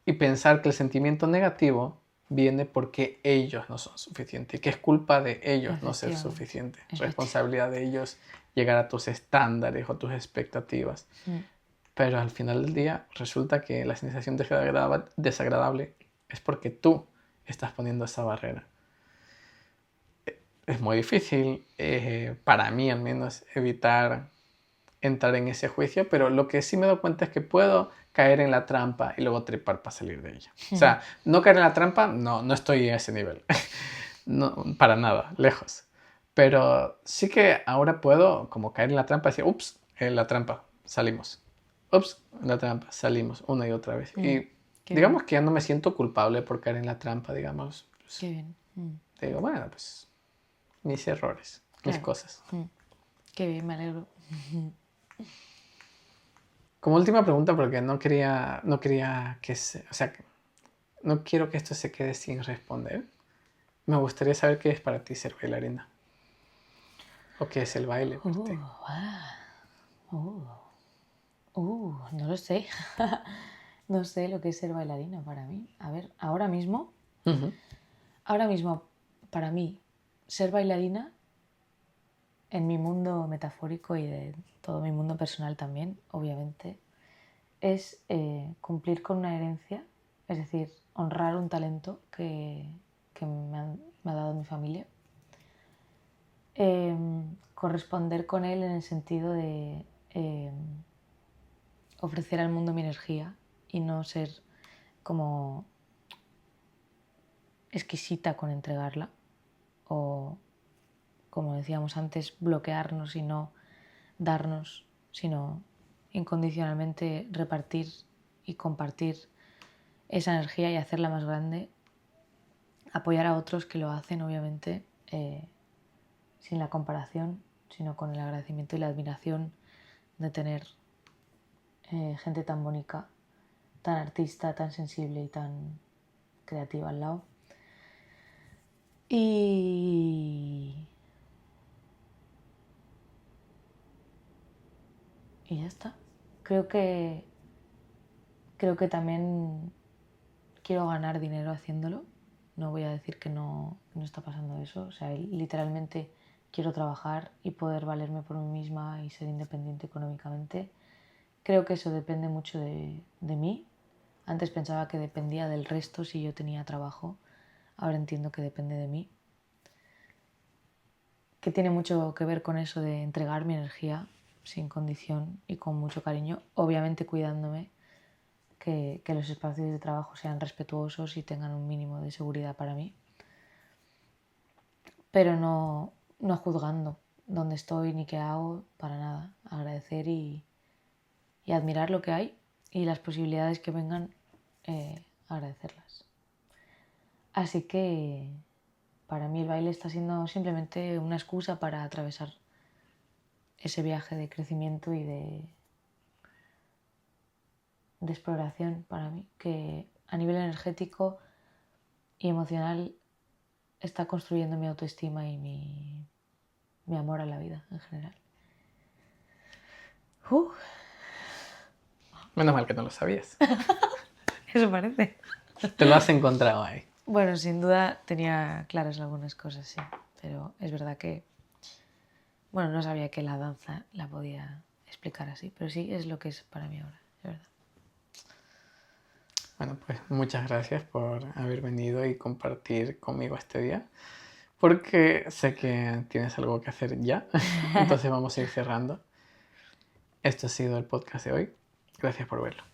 y pensar que el sentimiento negativo viene porque ellos no son suficientes, que es culpa de ellos no ser suficiente, responsabilidad de ellos llegar a tus estándares o tus expectativas. Pero al final del día resulta que la sensación desagradable es porque tú estás poniendo esa barrera. Es muy difícil, para mí al menos, evitar entrar en ese juicio, pero lo que sí me doy cuenta es que puedo caer en la trampa y luego trepar para salir de ella. O sea, no caer en la trampa, no estoy en ese nivel. No, para nada, lejos. Pero sí que ahora puedo como caer en la trampa y decir, ups, en la trampa, salimos. Ups, en la trampa, salimos una y otra vez. Y Qué digamos bien. que ya no me siento culpable por caer en la trampa, digamos. Pues, Qué bien. digo, bueno, pues mis errores, mis Claro. cosas. Qué bien, me alegro. Como última pregunta, porque no quería que se, o sea, no quiero que esto se quede sin responder. Me gustaría saber qué es para ti ser bailarina. ¿O qué es el baile para ti? No lo sé. No sé lo que es ser bailarina para mí. A ver, Ujú. ahora mismo, para mí, ser bailarina, en mi mundo metafórico y de todo mi mundo personal también, obviamente, es cumplir con una herencia, es decir, honrar un talento que me ha dado mi familia. Corresponder con él en el sentido de ofrecer al mundo mi energía y no ser como exquisita con entregarla o, como decíamos antes, bloquearnos y no darnos, sino incondicionalmente repartir y compartir esa energía y hacerla más grande, apoyar a otros que lo hacen, obviamente, sin la comparación, sino con el agradecimiento y la admiración de tener gente tan bonita, tan artista, tan sensible y tan creativa al lado. Y ya está. Creo que también quiero ganar dinero haciéndolo. No voy a decir que no está pasando eso. O sea, literalmente quiero trabajar y poder valerme por mí misma y ser independiente económicamente. Creo que eso depende mucho de mí. Antes pensaba que dependía del resto si yo tenía trabajo. Ahora entiendo que depende de mí. Que tiene mucho que ver con eso de entregar mi energía sin condición y con mucho cariño. Obviamente cuidándome, que los espacios de trabajo sean respetuosos y tengan un mínimo de seguridad para mí. Pero no juzgando dónde estoy ni qué hago, para nada. Agradecer y admirar lo que hay y las posibilidades que vengan, agradecerlas. Así que para mí el baile está siendo simplemente una excusa para atravesar ese viaje de crecimiento y de exploración para mí, que a nivel energético y emocional está construyendo mi autoestima y mi amor a la vida en general. Menos mal que no lo sabías. Eso parece. Te lo has encontrado ahí. Bueno, sin duda tenía claras algunas cosas, sí, pero es verdad que, bueno, no sabía que la danza la podía explicar así, pero sí es lo que es para mí ahora, es verdad. Bueno, pues muchas gracias por haber venido y compartir conmigo este día, porque sé que tienes algo que hacer ya, entonces vamos a ir cerrando. Esto ha sido el podcast de hoy. Gracias por verlo.